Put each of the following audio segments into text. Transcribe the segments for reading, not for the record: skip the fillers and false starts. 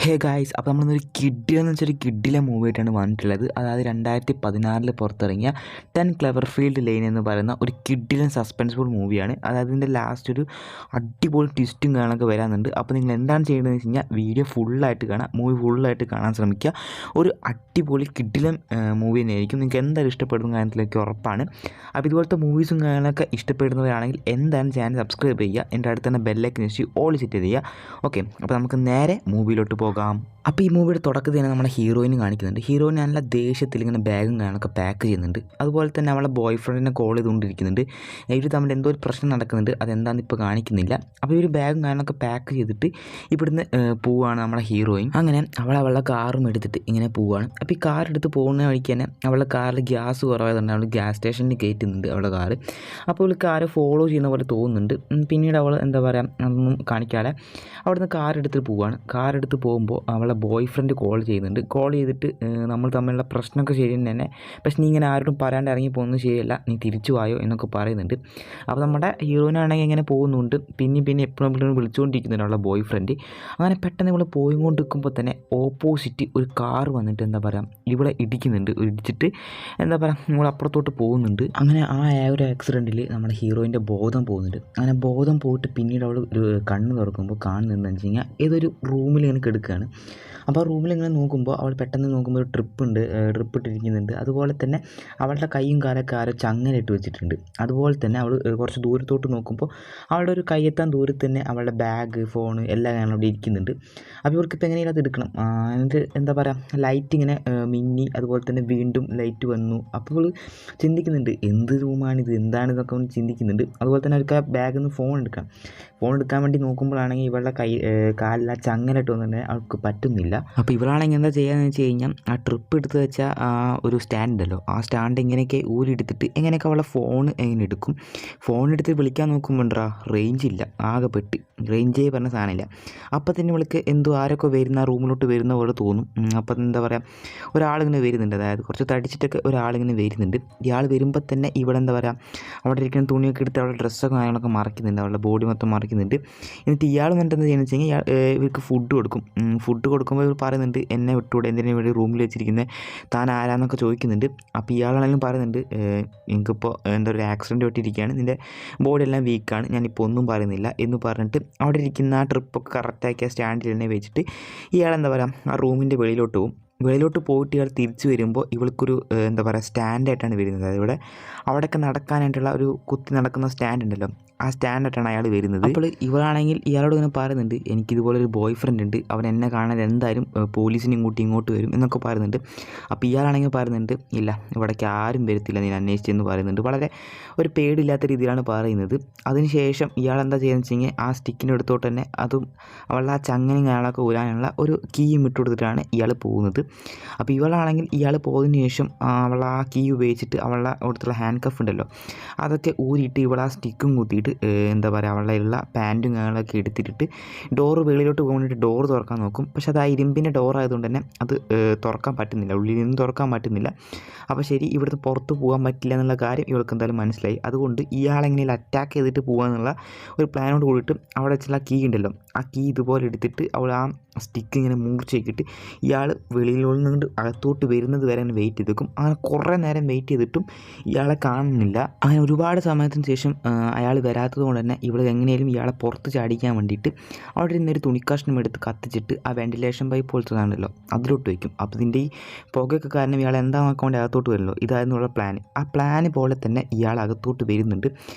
Hey guys, അപ്പോൾ നമ്മളൊരു കിഡിലെന്ന് വെച്ചൊരു കിഡിലെ മൂവി ആയിട്ടാണ് വന്നിട്ടുള്ളത്. അതായത് 2016 പുറത്തിറങ്ങിയ 10 ക്ലെവർഫീൽഡ് ലെയിൻ എന്ന് പറയുന്ന ഒരു കിഡിലൻ സസ്പെൻസ്ഫുൾ മൂവിയാണ്. അതായത് ഇതിൻ്റെ ലാസ്റ്റ് ഒരു അടിപൊളി ട്വിസ്റ്റും കാണാനൊക്കെ വരാനുണ്ട്. അപ്പോൾ നിങ്ങൾ എന്താണ് ചെയ്യേണ്ടതെന്ന് വെച്ച് കഴിഞ്ഞാൽ വീഡിയോ ഫുള്ളായിട്ട് കാണാം, മൂവി ഫുള്ളായിട്ട് കാണാൻ ശ്രമിക്കുക. ഒരു അടിപൊളി കിഡിലൻ മൂവി തന്നെയായിരിക്കും. നിങ്ങൾക്ക് എന്തായാലും ഇഷ്ടപ്പെടുന്ന കാര്യത്തിലേക്ക് ഉറപ്പാണ്. അപ്പോൾ ഇതുപോലത്തെ മൂവീസും കാര്യങ്ങളൊക്കെ ഇഷ്ടപ്പെടുന്നവരാണെങ്കിൽ എന്തായാലും ചാനൽ സബ്സ്ക്രൈബ് ചെയ്യുക. എൻ്റെ അടുത്ത് തന്നെ ബെല്ലൈക്കൻ വെച്ച് ഓൾ സെറ്റ് ചെയ്യുക. ഓക്കെ, അപ്പോൾ നമുക്ക് നേരെ മൂവിയിലോട്ട് പോകാം. അപ്പോൾ ഈ മൂവിയുടെ തുടക്കത്തിൽ തന്നെ നമ്മുടെ ഹീറോയിന് കാണിക്കുന്നുണ്ട്. ഹീറോയിൻ നല്ല ദേഷ്യത്തിൽ ഇങ്ങനെ ബാഗും കാണൊക്കെ പാക്ക് ചെയ്യുന്നുണ്ട്. അതുപോലെ തന്നെ അവളെ ബോയ് ഫ്രണ്ടിനെ കോൾ ചെയ്തുകൊണ്ടിരിക്കുന്നുണ്ട്. ഇവർ തമ്മിൽ എന്തോ ഒരു പ്രശ്നം നടക്കുന്നുണ്ട്, അതെന്താണെന്ന് ഇപ്പോൾ കാണിക്കുന്നില്ല. അപ്പോൾ ഇവർ ബാഗും കാണൊക്കെ പാക്ക് ചെയ്തിട്ട് ഇവിടുന്ന് പോവുകയാണ് നമ്മുടെ ഹീറോയിൻ. അങ്ങനെ അവളുടെ കാറും എടുത്തിട്ട് ഇങ്ങനെ പോവുകയാണ്. അപ്പോൾ ഈ കാർ എടുത്ത് പോകുന്ന വഴിക്ക് തന്നെ അവളുടെ കാറിൽ ഗ്യാസ് കുറവായതുകൊണ്ട് അവൾ ഗ്യാസ് സ്റ്റേഷനിൽ കയറ്റുന്നുണ്ട് അവളുടെ കാറ്. അപ്പോൾ അവൾ കാറ് ഫോളോ ചെയ്യുന്ന പോലെ തോന്നുന്നുണ്ട്. പിന്നീട് അവൾ എന്താ പറയുക, അതൊന്നും കാണിക്കാതെ അവിടുന്ന് കാർ എടുത്തിട്ട് പോവുകയാണ്. കാർ എടുത്ത് പോകുമ്പോൾ അവളെ ബോയ് ഫ്രണ്ട് കോൾ ചെയ്യുന്നുണ്ട്. കോൾ ചെയ്തിട്ട് നമ്മൾ തമ്മിലുള്ള പ്രശ്നമൊക്കെ ശരി തന്നെ, പക്ഷെ നീ ഇങ്ങനെ ആരോടും പറയാണ്ട് ഇറങ്ങി പോകുന്നത് ശരിയല്ല, നീ തിരിച്ചു വായോ എന്നൊക്കെ പറയുന്നുണ്ട്. അപ്പോൾ നമ്മുടെ ഹീറോയിനാണെങ്കിൽ ഇങ്ങനെ പോകുന്നുണ്ട്, പിന്നെ എപ്പോഴും വിളിച്ചുകൊണ്ടിരിക്കുന്നുണ്ട് അവളുടെ ബോയ് ഫ്രണ്ട്. അങ്ങനെ പെട്ടെന്ന് ഇവൾ പോയിക്കൊണ്ടിരിക്കുമ്പോൾ തന്നെ ഓപ്പോസിറ്റ് ഒരു കാർ വന്നിട്ട് എന്താ പറയുക ഇവളെ ഇടിക്കുന്നുണ്ട്. ഇടിച്ചിട്ട് എന്താ പറയുക ഇവൾ അപ്പുറത്തോട്ട് പോകുന്നുണ്ട്. അങ്ങനെ ആ ഒരു ആക്സിഡൻറ്റിൽ നമ്മുടെ ഹീറോയിൻ്റെ ബോധം പോകുന്നുണ്ട്. അങ്ങനെ ബോധം പോയിട്ട് പിന്നീട് അവൾ ഒരു കണ്ണ് തുറക്കുമ്പോൾ കാണുന്നതെന്ന് വെച്ച് കഴിഞ്ഞാൽ ഏതൊരു റൂമിൽ ഇങ്ങനെ കിടക്കുകയാണ്. അപ്പോൾ ആ റൂമിൽ ഇങ്ങനെ നോക്കുമ്പോൾ അവൾ പെട്ടെന്ന് നോക്കുമ്പോൾ ഒരു ഡ്രിപ്പ് ഇട്ടിരിക്കുന്നുണ്ട്. അതുപോലെ തന്നെ അവളുടെ കൈയും കാലൊക്കെ ആരോ ചങ്ങലയിട്ട് വെച്ചിട്ടുണ്ട്. അതുപോലെ തന്നെ അവൾ കുറച്ച് ദൂരത്തോട്ട് നോക്കുമ്പോൾ അവളുടെ ഒരു കയ്യെത്താൻ ദൂരത്ത് തന്നെ അവളുടെ ബാഗ്, ഫോൺ എല്ലാം കാണാൻ അവിടെ ഇരിക്കുന്നുണ്ട്. അപ്പോൾ ഇവർക്കിപ്പോൾ എങ്ങനെയും അത് എടുക്കണം. എന്നിട്ട് എന്താ പറയുക ലൈറ്റ് ഇങ്ങനെ മിന്നി, അതുപോലെ തന്നെ വീണ്ടും ലൈറ്റ് വന്നു. അപ്പോൾ അവൾ ചിന്തിക്കുന്നുണ്ട് എന്ത് റൂമാണിത്, എന്താണിതൊക്കെ അവൻ ചിന്തിക്കുന്നുണ്ട്. അതുപോലെ തന്നെ അവർക്ക് ആ ബാഗിൽ നിന്ന് ഫോൺ എടുക്കാൻ വേണ്ടി നോക്കുമ്പോഴാണെങ്കിൽ ഇവളുടെ കാലിൽ ആ ചങ്ങലയിട്ട് വന്നിട്ട് അവൾക്ക് പറ്റുന്നില്ല. അപ്പോൾ ഇവളാണെങ്കിൽ എന്താ ചെയ്യാന്ന് വെച്ച് കഴിഞ്ഞാൽ ആ ട്രിപ്പ് എടുത്ത് വെച്ച ആ ഒരു സ്റ്റാൻഡ് ഉണ്ടല്ലോ, ആ സ്റ്റാൻഡ് എങ്ങനെയൊക്കെ ഊരിയെടുത്തിട്ട് എങ്ങനെയൊക്കെ അവളെ ഫോൺ എങ്ങനെ എടുക്കും. ഫോൺ എടുത്ത് വിളിക്കാൻ നോക്കുമ്പോണ്ടാ റേഞ്ച് ഇല്ല, ആകെ പെട്ട് റേഞ്ചേ പറഞ്ഞ സാധനമില്ല. അപ്പം തന്നെ ഇവൾക്ക് എന്തോ ആരൊക്കെ വരുന്ന റൂമിലോട്ട് വരുന്ന പോലെ തോന്നും. അപ്പം എന്താ പറയുക ഒരാളിങ്ങനെ വരുന്നുണ്ട്, അതായത് കുറച്ച് തടിച്ചിട്ടൊക്കെ ഒരാളിങ്ങനെ വരുന്നുണ്ട്. ഇയാൾ വരുമ്പോൾ തന്നെ ഇവളെന്താ പറയുക അവിടെ ഇരിക്കുന്ന തുണിയൊക്കെ എടുത്ത് അവളുടെ ഡ്രസ്സൊക്കെ കാര്യങ്ങളൊക്കെ മറക്കുന്നുണ്ട്, അവളുടെ ബോഡി മൊത്തം മറക്കുന്നുണ്ട്. എന്നിട്ട് ഇയാൾ വന്നിട്ട് എന്താ ചെയ്യുന്നത് വെച്ച് കഴിഞ്ഞാൽ ഇവർക്ക് ഫുഡ് കൊടുക്കും. ഫുഡ് കൊടുക്കുമ്പോൾ ഇവർ പറയുന്നുണ്ട് എന്നെ വിട്ടുകൂടെ, എന്തിനാ ഇവിടെ റൂമിൽ വെച്ചിരിക്കുന്നത്, താൻ ആരാന്നൊക്കെ ചോദിക്കുന്നുണ്ട്. അപ്പോൾ ഇയാളാണെങ്കിലും പറയുന്നുണ്ട് എനിക്കിപ്പോൾ എന്താ ഒരു ആക്സിഡൻറ്റ് പറ്റിയിരിക്കുകയാണ്, നിൻ്റെ ബോഡി എല്ലാം വീക്കാണ്, ഞാനിപ്പോൾ ഒന്നും പറയുന്നില്ല എന്ന് പറഞ്ഞിട്ട് അവിടെ ഇരിക്കുന്ന ആ ട്രിപ്പൊക്കെ കറക്റ്റാക്കിയ സ്റ്റാൻഡിൽ തന്നെ വെച്ചിട്ട് ഇയാൾ എന്താ പറയുക ആ റൂമിൻ്റെ വെളിയിലോട്ട് പോകും. വെളിയിലോട്ട് പോയിട്ട് ഇയാൾ തിരിച്ചു വരുമ്പോൾ ഇവൾക്കൊരു എന്താ പറയുക സ്റ്റാൻഡായിട്ടാണ് വരുന്നത്. അതായത് അവിടെയൊക്കെ നടക്കാനായിട്ടുള്ള ഒരു കുത്തി നടക്കുന്ന സ്റ്റാൻഡ് ഉണ്ടല്ലോ, ആ സ്റ്റാൻഡായിട്ടാണ് അയാൾ വരുന്നത്. അപ്പോൾ ഇവളാണെങ്കിൽ ഇയാളോട് ഇങ്ങനെ പറയുന്നുണ്ട് എനിക്കിതുപോലെ ഒരു ബോയ് ഫ്രണ്ട് ഉണ്ട്, അവൻ എന്നെ കാണാൻ എന്തായാലും പോലീസിനെ ഇങ്ങോട്ട് വരും എന്നൊക്കെ പറയുന്നുണ്ട്. അപ്പോൾ ഇയാളാണെങ്കിൽ പറയുന്നുണ്ട് ഇല്ല ഇവിടേക്ക് ആരും വരത്തില്ല നീ അന്വേഷിച്ചെന്ന് പറയുന്നുണ്ട്. വളരെ ഒരു പേടിയില്ലാത്ത രീതിയിലാണ് പറയുന്നത്. അതിനുശേഷം ഇയാൾ എന്താ ചെയ്യുന്നത് വെച്ച് കഴിഞ്ഞാൽ ആ സ്റ്റിക്കിൻ്റെ അടുത്തോട്ട് തന്നെ അതും അവളുടെ ആ ചങ്ങനും അയാളൊക്കെ ഊരാനുള്ള ഒരു കീയും ഇട്ട് കൊടുത്തിട്ടാണ് ഇയാൾ പോകുന്നത്. അപ്പോൾ ഇവളാണെങ്കിൽ ഇയാൾ പോയതിനു ശേഷം അവൾ ആ കീ ഉപയോഗിച്ചിട്ട് അവളുടെ അവിടുത്തെ ഹാൻഡ് കഫ് ഉണ്ടല്ലോ അതൊക്കെ ഊരിയിട്ട് ഇവൾ ആ സ്റ്റിക്കും കുത്തിയിട്ട് എന്താ പറയുക അവളുടെ ഉള്ള പാൻറ്റും കാര്യങ്ങളൊക്കെ എടുത്തിട്ട് ഡോറ് വെളിയിലോട്ട് പോകാൻ വേണ്ടിയിട്ട് ഡോറ് തുറക്കാൻ നോക്കും. പക്ഷെ അത് ആ ഇരുമ്പിൻ്റെ ഡോർ ആയതുകൊണ്ട് തന്നെ അത് തുറക്കാൻ പറ്റുന്നില്ല, ഉള്ളിൽ നിന്ന് തുറക്കാൻ പറ്റുന്നില്ല. അപ്പോൾ ശരി ഇവിടുന്ന് പുറത്ത് പോകാൻ പറ്റില്ല എന്നുള്ള കാര്യം ഇവൾക്ക് എന്തായാലും മനസ്സിലായി. അതുകൊണ്ട് ഇയാളെങ്ങനെ അറ്റാക്ക് ചെയ്തിട്ട് പോകാമെന്നുള്ള ഒരു പ്ലാനോട് കൂടിയിട്ട് അവിടെ വെച്ചുള്ള കീ ഉണ്ടല്ലോ ആ കീ ഇതുപോലെ എടുത്തിട്ട് അവൾ ആ സ്റ്റിക്ക് ഇങ്ങനെ മൂർച്ചയാക്കിയിട്ട് ഇയാൾ വെളിയിലുള്ള നിന്ന് അകത്തോട്ട് വരുന്നത് വരെ അങ്ങനെ വെയിറ്റ് ചെയ്ത് വെക്കും. അങ്ങനെ കുറേ നേരം വെയിറ്റ് ചെയ്തിട്ടും ഇയാളെ കാണുന്നില്ല. അങ്ങനെ ഒരുപാട് സമയത്തിന് ശേഷം അയാൾ വരാത്തത് കൊണ്ട് തന്നെ ഇവൾ എങ്ങനെയും ഇയാളെ പുറത്ത് ചാടിക്കാൻ വേണ്ടിയിട്ട് അവിടെ ഇരുന്നൊരു തുണിക്കഷ്ണം എടുത്ത് കത്തിച്ചിട്ട് ആ വെൻറ്റിലേഷൻ പൈപ്പ് പോലത്തതാണല്ലോ അതിലോട്ട് വയ്ക്കും. അപ്പോൾ ഇതിൻ്റെ ഈ പുകയൊക്കെ കാരണം ഇയാൾ എന്താക്കാൻ വേണ്ടി അകത്തോട്ട് വരുമല്ലോ, ഇതായിരുന്നു ഉള്ള പ്ലാൻ. ആ പ്ലാന് പോലെ തന്നെ ഇയാൾ അകത്തോട്ട് വരുന്നുണ്ട്.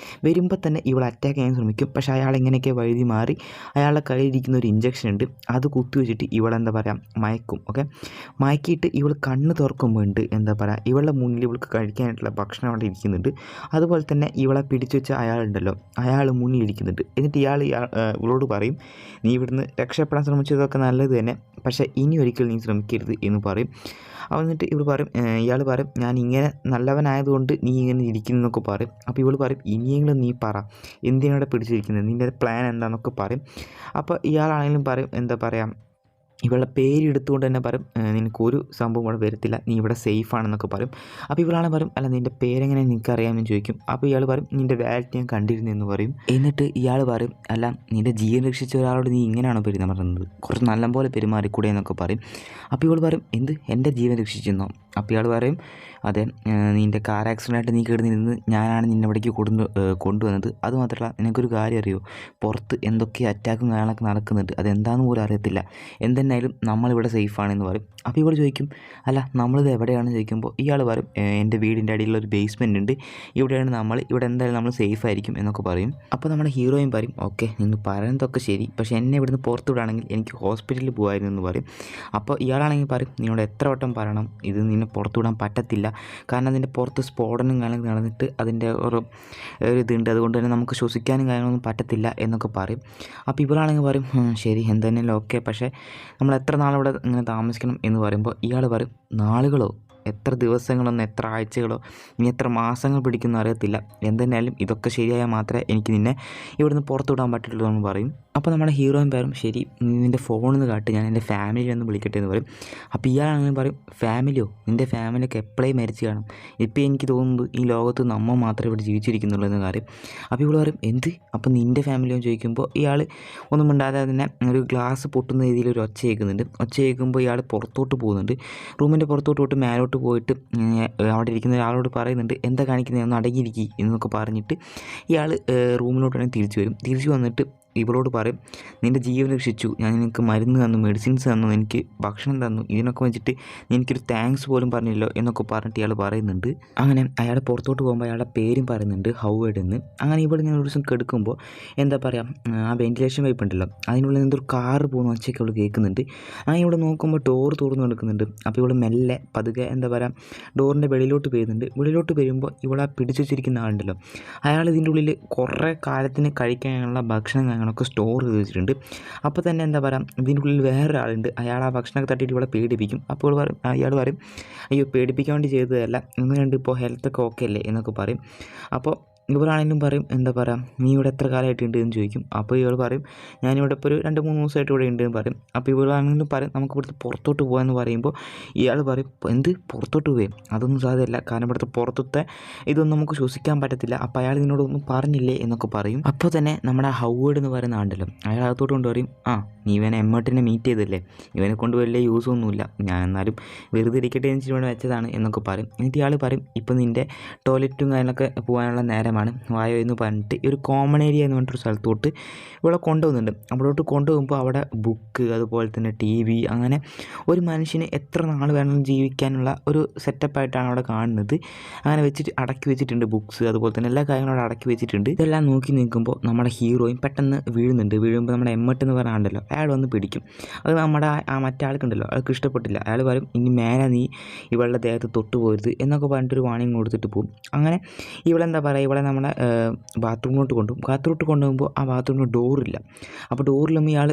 വരുമ്പോൾ തന്നെ ഇവൾ അറ്റാക്ക് ചെയ്യാൻ ശ്രമിക്കും. പക്ഷേ അയാൾ എങ്ങനെയൊക്കെ വഴുതി മാറി അയാളുടെ കയ്യിലിരിക്കുന്ന ഒരു ഇഞ്ചക്ഷൻ ഉണ്ട്, അത് കുത്തിവെച്ചിട്ട് ഇവളെന്താ പറയുക മയക്കും. ഓക്കെ, മയക്കിയിട്ട് ഇവൾ കണ്ണ് തുറക്കുമ്പോൾ ഉണ്ട് എന്താ പറയുക ഇവളുടെ മുന്നിൽ ഇവൾക്ക് കഴിക്കാനായിട്ടുള്ള ഭക്ഷണം അവിടെ ഇരിക്കുന്നുണ്ട്. അതുപോലെ തന്നെ ഇവളെ പിടിച്ചു വെച്ച അയാളുണ്ടല്ലോ അയാൾ മുന്നിലിരിക്കുന്നുണ്ട്. എന്നിട്ട് ഇവളോട് പറയും നീ ഇവിടുന്ന് രക്ഷപ്പെടാൻ ശ്രമിച്ചതൊക്കെ നല്ലത് തന്നെ, പക്ഷേ ഇനി ഒരിക്കലും നീ ശ്രമിക്കരുത് എന്ന് പറയും. എന്നിട്ട് ഇയാൾ പറയും ഞാൻ ഇങ്ങനെ നല്ലവനായതുകൊണ്ട് നീ ഇങ്ങനെ ഇരിക്കുന്നതെന്നൊക്കെ പറയും. അപ്പോൾ ഇവൾ പറയും ഇനിയെങ്കിലും നീ പറ എന്തിനാണ് പിടിച്ചിരിക്കുന്നത്, നിൻ്റെ പ്ലാൻ എന്താണെന്നൊക്കെ പറയും. അപ്പോൾ ഇയാളാണെങ്കിലും പറയും എന്താ പറയുക ഇവളുടെ പേരെടുത്തുകൊണ്ട് തന്നെ പറയും നിനക്കൊരു സംഭവം ഇവിടെ വരത്തില്ല, നീ ഇവിടെ സേഫ് ആണെന്നൊക്കെ പറയും. അപ്പോൾ ഇവളാണ് പറയും അല്ല നിൻ്റെ പേരെങ്ങനെ നിനക്കറിയാമെന്ന് ചോദിക്കും. അപ്പോൾ ഇയാൾ പറയും നിൻ്റെ വാലറ്റ് ഞാൻ കണ്ടിരുന്നു എന്ന് പറയും. എന്നിട്ട് ഇയാൾ പറയും അല്ല നിൻ്റെ ജീവൻ രക്ഷിച്ച ഒരാളോട് നീ ഇങ്ങനെയാണോ പെരുമാറുന്നത്, കുറച്ച് നല്ലപോലെ പെരുമാറിക്കൂടെ എന്നൊക്കെ പറയും. അപ്പോൾ ഇവൾ പറയും എന്ത് എൻ്റെ ജീവൻ രക്ഷിച്ചെന്നോ? അപ്പോൾ ഇയാൾ പറയും അതെ നിൻ്റെ കാർ ആക്സിഡൻ്റായിട്ട് നീ കിടന്നിരുന്ന് ഞാനാണ് നിന്നെ ഇവിടേക്ക് കൊണ്ടുവന്നത്. അതുമാത്രമല്ല നിനക്കൊരു കാര്യം അറിയോ, പുറത്ത് എന്തൊക്കെ അറ്റാക്കും കാര്യങ്ങളൊക്കെ നടക്കുന്നുണ്ട്, അതെന്താണെന്ന് പോലും അറിയത്തില്ല, എന്തെന്നായാലും നമ്മളിവിടെ സേഫാണെന്ന് പറയും. അപ്പോൾ ഇവൾ ചോദിക്കും അല്ല നമ്മളിത് എവിടെയാണെന്ന് ചോദിക്കുമ്പോൾ ഇയാൾ പറയും എൻ്റെ വീടിൻ്റെ അടിയിലൊരു ബേസ്മെൻ്റ് ഉണ്ട്, ഇവിടെയാണ് നമ്മൾ, ഇവിടെ എന്തായാലും നമ്മൾ സേഫ് ആയിരിക്കും എന്നൊക്കെ പറയും. അപ്പോൾ നമ്മുടെ ഹീറോയും പറയും ഓക്കെ നിങ്ങൾ പറയുന്നതൊക്കെ ശരി, പക്ഷേ എന്നെ ഇവിടുന്ന് പുറത്ത് വിടുകയാണെങ്കിൽ എനിക്ക് ഹോസ്പിറ്റലിൽ പോകുമായിരുന്നു എന്ന് പറയും. അപ്പോൾ ഇയാളാണെങ്കിൽ പറയും നിന്നോട് എത്ര വട്ടം പറയണം ഇത് നിന്നെ പുറത്ത് വിടാൻ പറ്റത്തില്ല, കാരണം അതിൻ്റെ പുറത്ത് സ്ഫോടനം കാര്യങ്ങൾ നടന്നിട്ട് അതിൻ്റെ ഒരു ഇതുണ്ട്, അതുകൊണ്ട് തന്നെ നമുക്ക് ശ്വസിക്കാനും കാര്യങ്ങളൊന്നും പറ്റത്തില്ല എന്നൊക്കെ പറയും. അപ്പോൾ ഇവളാണെങ്കിൽ പറയും ശരി എന്തെങ്കിലും ഓക്കെ, പക്ഷേ നമ്മൾ എത്ര നാളിവിടെ ഇങ്ങനെ താമസിക്കണം എന്ന് പറയുമ്പോൾ ഇയാൾ പറയും നാളുകളോ എത്ര ദിവസങ്ങളൊന്നും എത്ര ആഴ്ചകളോ ഇനി എത്ര മാസങ്ങൾ പിടിക്കുമെന്ന് അറിയത്തില്ല, എന്തെന്നാലും ഇതൊക്കെ ശരിയായാൽ മാത്രമേ എനിക്ക് നിന്നെ ഇവിടുന്ന് പുറത്തു വിടാൻ പറ്റുള്ളൂ എന്ന് പറയും. അപ്പോൾ നമ്മുടെ ഹീറോയും പേരും ശരി നിൻ്റെ ഫോണിൽ നിന്ന് കാട്ട് ഞാൻ എൻ്റെ ഫാമിലിയിൽ ഒന്ന് വിളിക്കട്ടെ എന്ന് പറയും. അപ്പോൾ ഇയാളാണെങ്കിൽ പറയും ഫാമിലിയോ, നിൻ്റെ ഫാമിലിയൊക്കെ എപ്പോഴേ മരിച്ചു കാണും, ഇപ്പോൾ എനിക്ക് തോന്നുന്നത് ഈ ലോകത്ത് നമ്മൾ മാത്രമേ ഇവിടെ ജീവിച്ചിരിക്കുന്നുള്ളൂ എന്ന കാര്യം. അപ്പോൾ ഇവൾ പറയും എന്ത്, അപ്പോൾ നിൻ്റെ ഫാമിലിയോ ചോദിക്കുമ്പോൾ ഇയാൾ ഒന്നും മിണ്ടാതെ തന്നെ ഒരു ഗ്ലാസ് പൊട്ടുന്ന രീതിയിൽ ഒരു ഒച്ച കേൾക്കുന്നുണ്ട്. ഒച്ച കേൾക്കുമ്പോൾ ഇയാൾ പുറത്തോട്ട് പോകുന്നുണ്ട്, റൂമിൻ്റെ പുറത്തോട്ട് പോയിട്ട് മേലോട്ട് പോയിട്ട് അവിടെ ഇരിക്കുന്ന ഒരാളോട് പറയുന്നുണ്ട് എന്താ കാണിക്കുന്നത് ഒന്ന് അടങ്ങിയിരിക്കുക എന്നൊക്കെ പറഞ്ഞിട്ട് ഇയാൾ റൂമിലോട്ട് തന്നെ തിരിച്ചു വരും. തിരിച്ചു വന്നിട്ട് ഇവളോട് പറയും നിൻ്റെ ജീവൻ രക്ഷിച്ചു, ഞാൻ നിനക്ക് മരുന്ന് തന്നു, മെഡിസിൻസ് തന്നു, എനിക്ക് ഭക്ഷണം തന്നു, ഇതിനൊക്കെ വെച്ചിട്ട് എനിക്കൊരു താങ്ക്സ് പോലും പറഞ്ഞില്ലോ എന്നൊക്കെ പറഞ്ഞിട്ട് ഇയാൾ പറയുന്നുണ്ട്. അങ്ങനെ അയാൾ പുറത്തോട്ട് പോകുമ്പോൾ അയാളുടെ പേരും പറയുന്നുണ്ട് ഹൗവേഡ് എന്ന്. അങ്ങനെ ഇവിടെ ഇങ്ങനെ ഒരു ദിവസം കെടുക്കുമ്പോൾ എന്താ പറയുക ആ വെൻറ്റിലേഷൻ പൈപ്പ് ഉണ്ടല്ലോ അതിനുള്ളിൽ നിന്നൊരു കാറ് പോകുന്ന ഒച്ചയൊക്കെ അവൾ കേൾക്കുന്നുണ്ട്. അങ്ങനെ ഇവിടെ നോക്കുമ്പോൾ ഡോർ തുറന്നു കിടക്കുന്നുണ്ട്. അപ്പോൾ ഇവൾ മെല്ലെ പതുക്കെ എന്താ പറയുക ഡോറിൻ്റെ വെളിയിലോട്ട് വരുന്നുണ്ട്. വെളിയിലോട്ട് വരുമ്പോൾ ഇവളെ പിടിച്ചു വെച്ചിരിക്കുന്ന ആളുണ്ടല്ലോ അയാൾ ഇതിൻ്റെ ഉള്ളിൽ കുറേ കാലത്തിന് കഴിക്കാനുള്ള ഭക്ഷണം ഒക്കെ സ്റ്റോർ ചെയ്ത് വെച്ചിട്ടുണ്ട്. അപ്പോൾ തന്നെ എന്താ പറയുക ഇതിൻ്റെ ഉള്ളിൽ വേറൊരാളുണ്ട്, അയാൾ ആ ഭക്ഷണമൊക്കെ തട്ടിയിട്ട് ഇവിടെ പേടിപ്പിക്കും. അപ്പോൾ അയാൾ പറയും അയ്യോ പേടിപ്പിക്കാൻ വേണ്ടി ചെയ്തതല്ല, ഇന്ന് രണ്ട് ഇപ്പോൾ ഹെൽത്തൊക്കെ ഓക്കെ അല്ലേ എന്നൊക്കെ പറയും. അപ്പോൾ ഇവരാണെങ്കിലും പറയും എന്താ പറയുക നീ ഇവിടെ എത്ര കാലമായിട്ടുണ്ട് എന്ന് ചോദിക്കും. അപ്പോൾ ഇവൾ പറയും ഞാനിവിടെ ഇപ്പോൾ ഒരു 2-3 ദിവസമായിട്ട് ഇവിടെ ഉണ്ട് എന്ന് പറയും. അപ്പോൾ ഇവളാണെങ്കിലും പറയും നമുക്ക് ഇവിടുത്തെ പുറത്തോട്ട് പോകാമെന്ന് പറയുമ്പോൾ ഇയാൾ പറയും എന്ത് പുറത്തോട്ട് പോവുകയും അതൊന്നും സാധ്യമല്ല, കാരണം ഇവിടുത്തെ പുറത്തത്തെ ഇതൊന്നും നമുക്ക് ശ്വസിക്കാൻ പറ്റത്തില്ല, അപ്പോൾ അയാൾ ഇതിനോടൊന്നും പറഞ്ഞില്ലേ എന്നൊക്കെ പറയും. അപ്പോൾ തന്നെ നമ്മുടെ ഹൗവേഡ് എന്ന് പറയുന്ന ആണ്ടല്ലോ അയാൾ അകത്തോട്ട് കൊണ്ട് പറയും നീ ഇവനെ എമ്മട്ടിനെ മീറ്റ് ചെയ്തല്ലേ, ഇവനെ കൊണ്ട് വലിയ യൂസൊന്നുമില്ല, ഞാൻ എന്നാലും വെറുതെ ഇരിക്കട്ടെ എന്ന് ഇവിടെ വെച്ചതാണ് എന്നൊക്കെ പറയും. എന്നിട്ട് ഇയാൾ പറയും ഇപ്പം നിൻ്റെ ടോയ്ലറ്റും കാര്യങ്ങളൊക്കെ പോകാനുള്ള നേരമാണ് വായോ എന്ന് പറഞ്ഞിട്ട് ഒരു കോമൺ ഏരിയ എന്ന് പറഞ്ഞിട്ടൊരു സ്ഥലത്തോട്ട് ഇവിടെ കൊണ്ടുപോകുന്നുണ്ട്. അവിടോട്ട് കൊണ്ടുപോകുമ്പോൾ അവിടെ ബുക്ക് അതുപോലെ തന്നെ TV അങ്ങനെ ഒരു മനുഷ്യന് എത്ര നാൾ വേണമെങ്കിലും ജീവിക്കാനുള്ള ഒരു സെറ്റപ്പായിട്ടാണ് അവിടെ കാണുന്നത്. അങ്ങനെ വെച്ചിട്ട് അടക്കി വെച്ചിട്ടുണ്ട് ബുക്സ് അതുപോലെ തന്നെ എല്ലാ കാര്യങ്ങളും അവിടെ അടക്കി വെച്ചിട്ടുണ്ട്. ഇതെല്ലാം നോക്കി നിൽക്കുമ്പോൾ നമ്മുടെ ഹീറോയും പെട്ടെന്ന് വീഴുന്നുണ്ട്. വീഴുമ്പോൾ നമ്മുടെ എമ്മട്ട് എന്ന് പറയാണ്ടല്ലോ അയാൾ വന്ന് പിടിക്കും. അത് നമ്മുടെ ആ മറ്റേ ആൾക്കുണ്ടല്ലോ അയാൾക്ക് ഇഷ്ടപ്പെട്ടില്ല. അയാൾ പറയും ഇനി മേലെ നീ ഇവളുടെ ദേഹത്ത് തൊട്ട് പോരുത് എന്നൊക്കെ പറഞ്ഞിട്ടൊരു വാണിംഗ് കൊടുത്തിട്ട് പോകും. അങ്ങനെ ഇവളെന്താ പറയുക ഇവളെ നമ്മുടെ ബാത്റൂമിലോട്ട് കൊണ്ടുപോകും. ബാത്റൂമിലോട്ട് കൊണ്ടുപോകുമ്പോൾ ആ ബാത്റൂമിന് ഡോറില്ല. അപ്പോൾ ഡോറിലും ഇയാൾ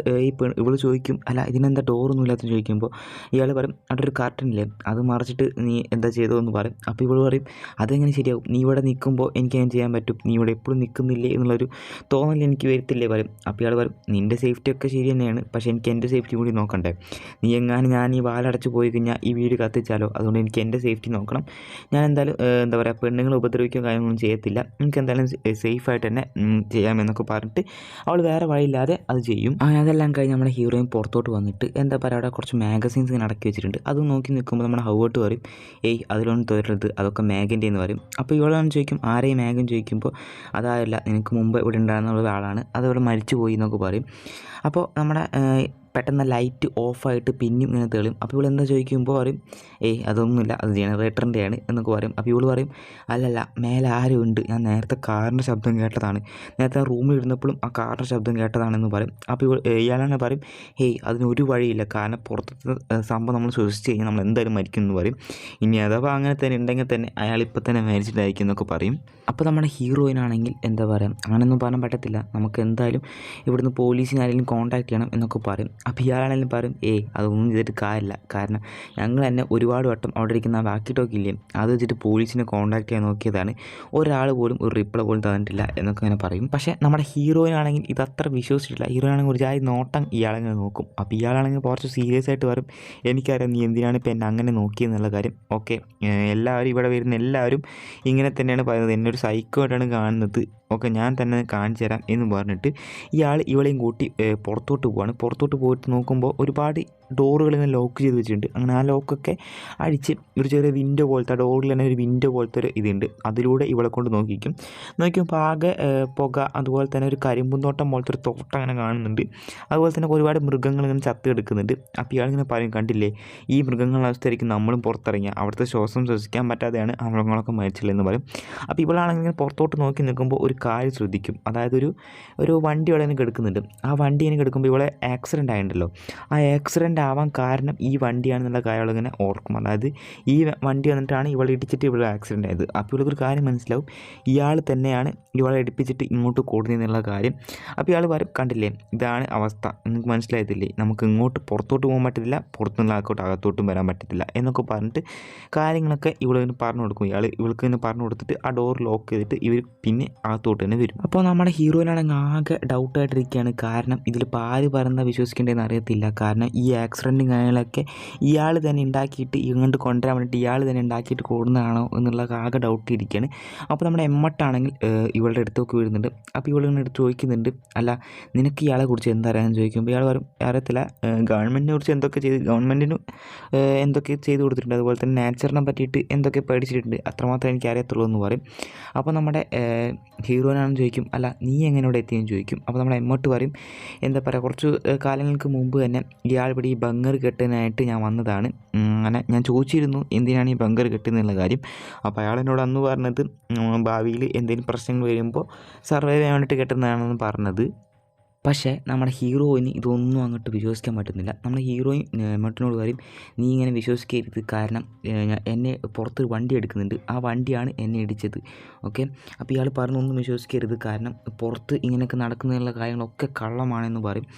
ഇവൾ ചോദിക്കും അല്ല ഇതിനെന്താ ഡോറൊന്നും ഇല്ലാത്ത ചോദിക്കുമ്പോൾ ഇയാൾ പറയും അവിടെ ഒരു കർട്ടനില്ലേ അത് മറിച്ചിട്ട് നീ എന്താ ചെയ്തതെന്ന് പറയും. അപ്പോൾ ഇവൾ പറയും അതെങ്ങനെ ശരിയാവും, നീ ഇവിടെ നിൽക്കുമ്പോൾ എനിക്കങ്ങനെ ചെയ്യാൻ പറ്റും, നീ ഇവിടെ എപ്പോഴും നിൽക്കുന്നില്ലേ എന്നുള്ളൊരു തോന്നൽ എനിക്ക് വരത്തില്ലേ പറയും. അപ്പോൾ ഇയാൾ പറയും നിൻ്റെ സേഫ്റ്റി ഒക്കെ ശരി തന്നെയാണ്, പക്ഷേ എനിക്ക് എൻ്റെ സേഫ്റ്റി കൂടി നോക്കണ്ടേ, നീ എങ്ങാനും ഞാൻ ഈ വാലടച്ച് പോയി കഴിഞ്ഞാൽ ഈ വീട് കത്തിച്ചാലോ, അതുകൊണ്ട് എനിക്ക് എൻ്റെ സേഫ്റ്റി നോക്കണം, ഞാൻ എന്തായാലും എന്താ പറയുക പെണ്ണുങ്ങളെ ഉപദ്രവിക്കുകയോ കാര്യങ്ങളൊന്നും ചെയ്യത്തില്ല, എനിക്ക് എന്തായാലും സേഫായിട്ട് തന്നെ ചെയ്യാമെന്നൊക്കെ പറഞ്ഞിട്ട് അവൾ വേറെ വഴിയില്ലാതെ അത് ചെയ്യും. അങ്ങനെ അതെല്ലാം കഴിഞ്ഞ് നമ്മുടെ ഹീറോയിൻ പുറത്തോട്ട് വന്നിട്ട് എന്താ പറയുക അവിടെ കുറച്ച് മാഗസീൻസ് ഇങ്ങനെ അടക്കി വെച്ചിട്ടുണ്ട്. അത് നോക്കി നിൽക്കുമ്പോൾ നമ്മുടെ ഹൗവേട്ട് പറയും അതിലൊന്നും തോരരുത് അതൊക്കെ മാഗിൻ്റെ എന്ന് പറയും. അപ്പോൾ ഇവളാണ് ചോദിക്കും ആരെയും മാഗൻ ചോദിക്കുമ്പോൾ അതല്ല നിനക്ക് മുമ്പ് ഇവിടെ ഉണ്ടായിരുന്ന ആളാണ്, അതവിടെ മരിച്ചു പോയി എന്നൊക്കെ പറയും. അപ്പോൾ നമ്മുടെ പെട്ടെന്ന് ലൈറ്റ് ഓഫായിട്ട് പിന്നെയും ഇങ്ങനെ തെളിയും. അപ്പോൾ ഇവൾ എന്താ ചോദിക്കുമ്പോൾ പറയും അതൊന്നുമില്ല അത് ജനറേറ്ററിൻ്റെയാണ് എന്നൊക്കെ പറയും. അപ്പോൾ ഇവൾ പറയും അല്ലല്ല മേലെ ആരും ഉണ്ട്, ഞാൻ നേരത്തെ കാറിൻ്റെ ശബ്ദം കേട്ടതാണ്, നേരത്തെ റൂമിൽ ഇരുന്നപ്പോഴും ആ കാറിൻ്റെ ശബ്ദം കേട്ടതാണെന്ന് പറയും. അപ്പോൾ ഇയാളാണ് പറയും അതിനൊരു വഴിയില്ല, കാരണം പുറത്തത്തെ സംഭവം നമ്മൾ ശ്വസിച്ച് കഴിഞ്ഞാൽ നമ്മൾ എന്തായാലും മരിക്കും എന്ന് പറയും. ഇനി അഥവാ അങ്ങനെ തന്നെ ഉണ്ടെങ്കിൽ തന്നെ അയാൾ ഇപ്പം തന്നെ മരിച്ചിട്ടായിരിക്കും എന്നൊക്കെ പറയും. അപ്പോൾ നമ്മുടെ ഹീറോയിനാണെങ്കിൽ എന്താ പറയുക അങ്ങനെയൊന്നും പറയാൻ പറ്റത്തില്ല, നമുക്ക് എന്തായാലും ഇവിടുന്ന് പോലീസിനെ ആരെങ്കിലും കോൺടാക്ട് ചെയ്യണം എന്നൊക്കെ പറയും. അപ്പോൾ ഇയാളാണെങ്കിലും പറയും അതൊന്നും ചെയ്തിട്ട് കാര്യമില്ല, കാരണം ഞങ്ങൾ തന്നെ ഒരുപാട് വട്ടം അവിടെ ഇരിക്കുന്ന വാക്കി ടോക്ക് ഇല്ലേ അത് വെച്ചിട്ട് പോലീസിനെ കോൺടാക്ട് ചെയ്യാൻ നോക്കിയതാണ്, ഒരാൾ പോലും ഒരു റിപ്ലൈ പോലും തന്നിട്ടില്ല എന്നൊക്കെ അങ്ങനെ പറയും. പക്ഷേ നമ്മുടെ ഹീറോയിനാണെങ്കിൽ ഇതത്ര വിശ്വസിച്ചിട്ടില്ല. ഹീറോയിനാണെങ്കിൽ ഒരു ജാതി നോട്ടം ഇയാളെങ്ങനെ നോക്കും. അപ്പോൾ ഇയാളാണെങ്കിൽ കുറച്ച് സീരിയസ് ആയിട്ട് പറയും, എനിക്കറിയാം നീ എന്തിനാണ് ഇപ്പം എന്നെ അങ്ങനെ നോക്കിയെന്നുള്ള കാര്യം. ഓക്കെ, എല്ലാവരും ഇവിടെ വരുന്ന എല്ലാവരും ഇങ്ങനെ തന്നെയാണ് പറയുന്നത്, എന്നെ ഒരു സൈക്കോ ആയിട്ടാണ് കാണുന്നത്, ഓക്കെ ഞാൻ തന്നെ കാണിച്ചു തരാം എന്ന് പറഞ്ഞിട്ട് ഇവളെയും കൂട്ടി പുറത്തോട്ട് പോവാണ്. പുറത്തോട്ട് പോയിട്ട് നോക്കുമ്പോൾ ഒരുപാട് ഡോറുകൾ ഇങ്ങനെ ലോക്ക് ചെയ്ത് വെച്ചിട്ടുണ്ട്. അങ്ങനെ ആ ലോക്കൊക്കെ അടിച്ച് ഒരു ചെറിയ വിൻഡോ പോലത്തെ, ആ ഡോറിൽ തന്നെ ഒരു വിൻഡോ പോലത്തെ ഒരു ഇതുണ്ട്, അതിലൂടെ ഇവളെ കൊണ്ട് നോക്കിക്കുമ്പോൾ ആകെ പുക, അതുപോലെ തന്നെ ഒരു കരിമ്പുന്തോട്ടം പോലത്തെ ഒരു തോട്ടം അങ്ങനെ കാണുന്നുണ്ട്. അതുപോലെ തന്നെ ഒരുപാട് മൃഗങ്ങൾ ഇങ്ങനെ ചത്ത് കിടക്കുന്നുണ്ട്. അപ്പോൾ ഇയാളിങ്ങനെ പറയും, കണ്ടില്ലേ ഈ മൃഗങ്ങളുടെ അവസ്ഥയായിരിക്കും നമ്മളും പുറത്തിറങ്ങിയ അവിടുത്തെ ശ്വാസം ശ്വസിക്കാൻ പറ്റാതെയാണ് ആ മൃഗങ്ങളൊക്കെ മരിച്ചില്ലെന്ന് പറയും. അപ്പോൾ ഇവളാണെങ്കിൽ ഇങ്ങനെ പുറത്തോട്ട് നോക്കി നിൽക്കുമ്പോൾ ഒരു കാര്യം ശ്രദ്ധിക്കും, അതായത് ഒരു വണ്ടി അവിടെ നിന്ന് കിടക്കുന്നുണ്ട്. ആ വണ്ടി ഇങ്ങനെ കിടക്കുമ്പോൾ ഇവളെ ആക്സിഡൻ്റ് ആയിട്ടുണ്ടല്ലോ, ആ ആക്സിഡൻ്റ് ആവാൻ കാരണം ഈ വണ്ടിയാണെന്നുള്ള കാര്യം അവളിങ്ങനെ ഓർക്കും. അതായത് ഈ വണ്ടി വന്നിട്ടാണ് ഇവളെ ഇടിച്ചിട്ട് ഇവളെ ആക്സിഡൻ്റ് ആയത്. അപ്പോൾ ഇവൾക്കൊരു കാര്യം മനസ്സിലാവും, ഇയാൾ തന്നെയാണ് ഇവളെ ഇടിപ്പിച്ചിട്ട് ഇങ്ങോട്ട് കൊടുക്കുന്നതെന്നുള്ള കാര്യം. അപ്പോൾ ഇയാൾ പറയും, കണ്ടില്ലേ ഇതാണ് അവസ്ഥ, നിങ്ങൾക്ക് മനസ്സിലായതില്ലേ, നമുക്ക് ഇങ്ങോട്ട് പുറത്തോട്ട് പോകാൻ പറ്റത്തില്ല, പുറത്തുനിന്ന് ആൾക്കോട്ട് അകത്തോട്ടും വരാൻ പറ്റത്തില്ല എന്നൊക്കെ പറഞ്ഞിട്ട് കാര്യങ്ങളൊക്കെ ഇവളിങ്ങനെ പറഞ്ഞു കൊടുക്കും. ഇവൾക്ക് തന്നെ പറഞ്ഞു കൊടുത്തിട്ട് ആ ഡോർ ലോക്ക് ചെയ്തിട്ട് ഇവർ പിന്നെ അകത്തോട്ട് തന്നെ വരും. അപ്പോൾ നമ്മുടെ ഹീറോയിനാണെങ്കിൽ ആകെ ഡൗട്ടായിട്ടിരിക്കുകയാണ്, കാരണം ഇതിലിപ്പോൾ ആര് പറയുന്നത് വിശ്വസിക്കേണ്ടതെന്ന് അറിയത്തില്ല. കാരണം ഈ ആക്സിഡൻറ്റും കാര്യങ്ങളൊക്കെ ഇയാൾ തന്നെ ഉണ്ടാക്കിയിട്ട് ഇങ്ങോട്ട് കൊണ്ടുവരാൻ വേണ്ടിയിട്ട് ഇയാൾ തന്നെ ഉണ്ടാക്കിയിട്ട് കൂടുന്നതാണോ എന്നുള്ള ആകെ ഡൗട്ട് ഇരിക്കുകയാണ്. അപ്പോൾ നമ്മുടെ എമ്മട്ടാണെങ്കിൽ ഇവളുടെ അടുത്തൊക്കെ വരുന്നുണ്ട്. അപ്പോൾ ഇവളിങ്ങനെ എടുത്ത് ചോദിക്കുന്നുണ്ട്, അല്ല നിനക്ക് ഇയാളെ കുറിച്ച് എന്തറിയാമെന്ന് ചോദിക്കുമ്പോൾ ഇയാൾ പറയും, അറിയത്തില്ല, ഗവൺമെൻറ്റിനെ കുറിച്ച് ഗവൺമെൻറ്റിന് എന്തൊക്കെ ചെയ്ത് കൊടുത്തിട്ടുണ്ട്, അതുപോലെ തന്നെ നേച്ചറിനെ പറ്റിയിട്ട് എന്തൊക്കെ പഠിച്ചിട്ടുണ്ട്, അത്രമാത്രം എനിക്ക് അറിയത്തുള്ളൂ എന്ന് പറയും. അപ്പോൾ നമ്മുടെ ഹീറോയിനാണെന്ന് ചോദിക്കും, അല്ല നീ എങ്ങനെ ഇവിടെ എത്തിയെന്ന് ചോദിക്കും. അപ്പോൾ നമ്മുടെ എമ്മോട്ട് പറയും, എന്താ പറയുക, കുറച്ച് കാലങ്ങൾക്ക് മുമ്പ് തന്നെ ഇയാൾ ഇവിടെ ഈ ബങ്കർ കെട്ടാനായിട്ട് ഞാൻ വന്നതാണ്, അങ്ങനെ ഞാൻ ചോദിച്ചിരുന്നു എന്തിനാണ് ഈ ബങ്കർ കെട്ടുന്നുള്ള കാര്യം. അപ്പോൾ അയാൾ എന്നോട് അന്ന് പറഞ്ഞത് ഭാവിയിൽ എന്തെങ്കിലും പ്രശ്നങ്ങൾ വരുമ്പോൾ സർവൈവ് ചെയ്യാൻ വേണ്ടിയിട്ട് കെട്ടുന്നതാണെന്ന് പറഞ്ഞത്. പക്ഷേ നമ്മുടെ ഹീറോയിന് ഇതൊന്നും അങ്ങോട്ട് വിശ്വസിക്കാൻ പറ്റുന്നില്ല. നമ്മുടെ ഹീറോയിൻ എമ്മട്ടിനോട് പറയും, നീ ഇങ്ങനെ വിശ്വസിക്കരുത്, കാരണം എന്നെ പുറത്തൊരു വണ്ടി എടുക്കുന്നുണ്ട്, ആ വണ്ടിയാണ് എന്നെ ഇടിച്ചത്. ഓക്കെ, അപ്പോൾ ഇയാൾ പറഞ്ഞൊന്നും വിശ്വസിക്കരുത്, കാരണം പുറത്ത് ഇങ്ങനെയൊക്കെ നടക്കുന്നതിനുള്ള കാര്യങ്ങളൊക്കെ കള്ളമാണെന്ന് പറയും.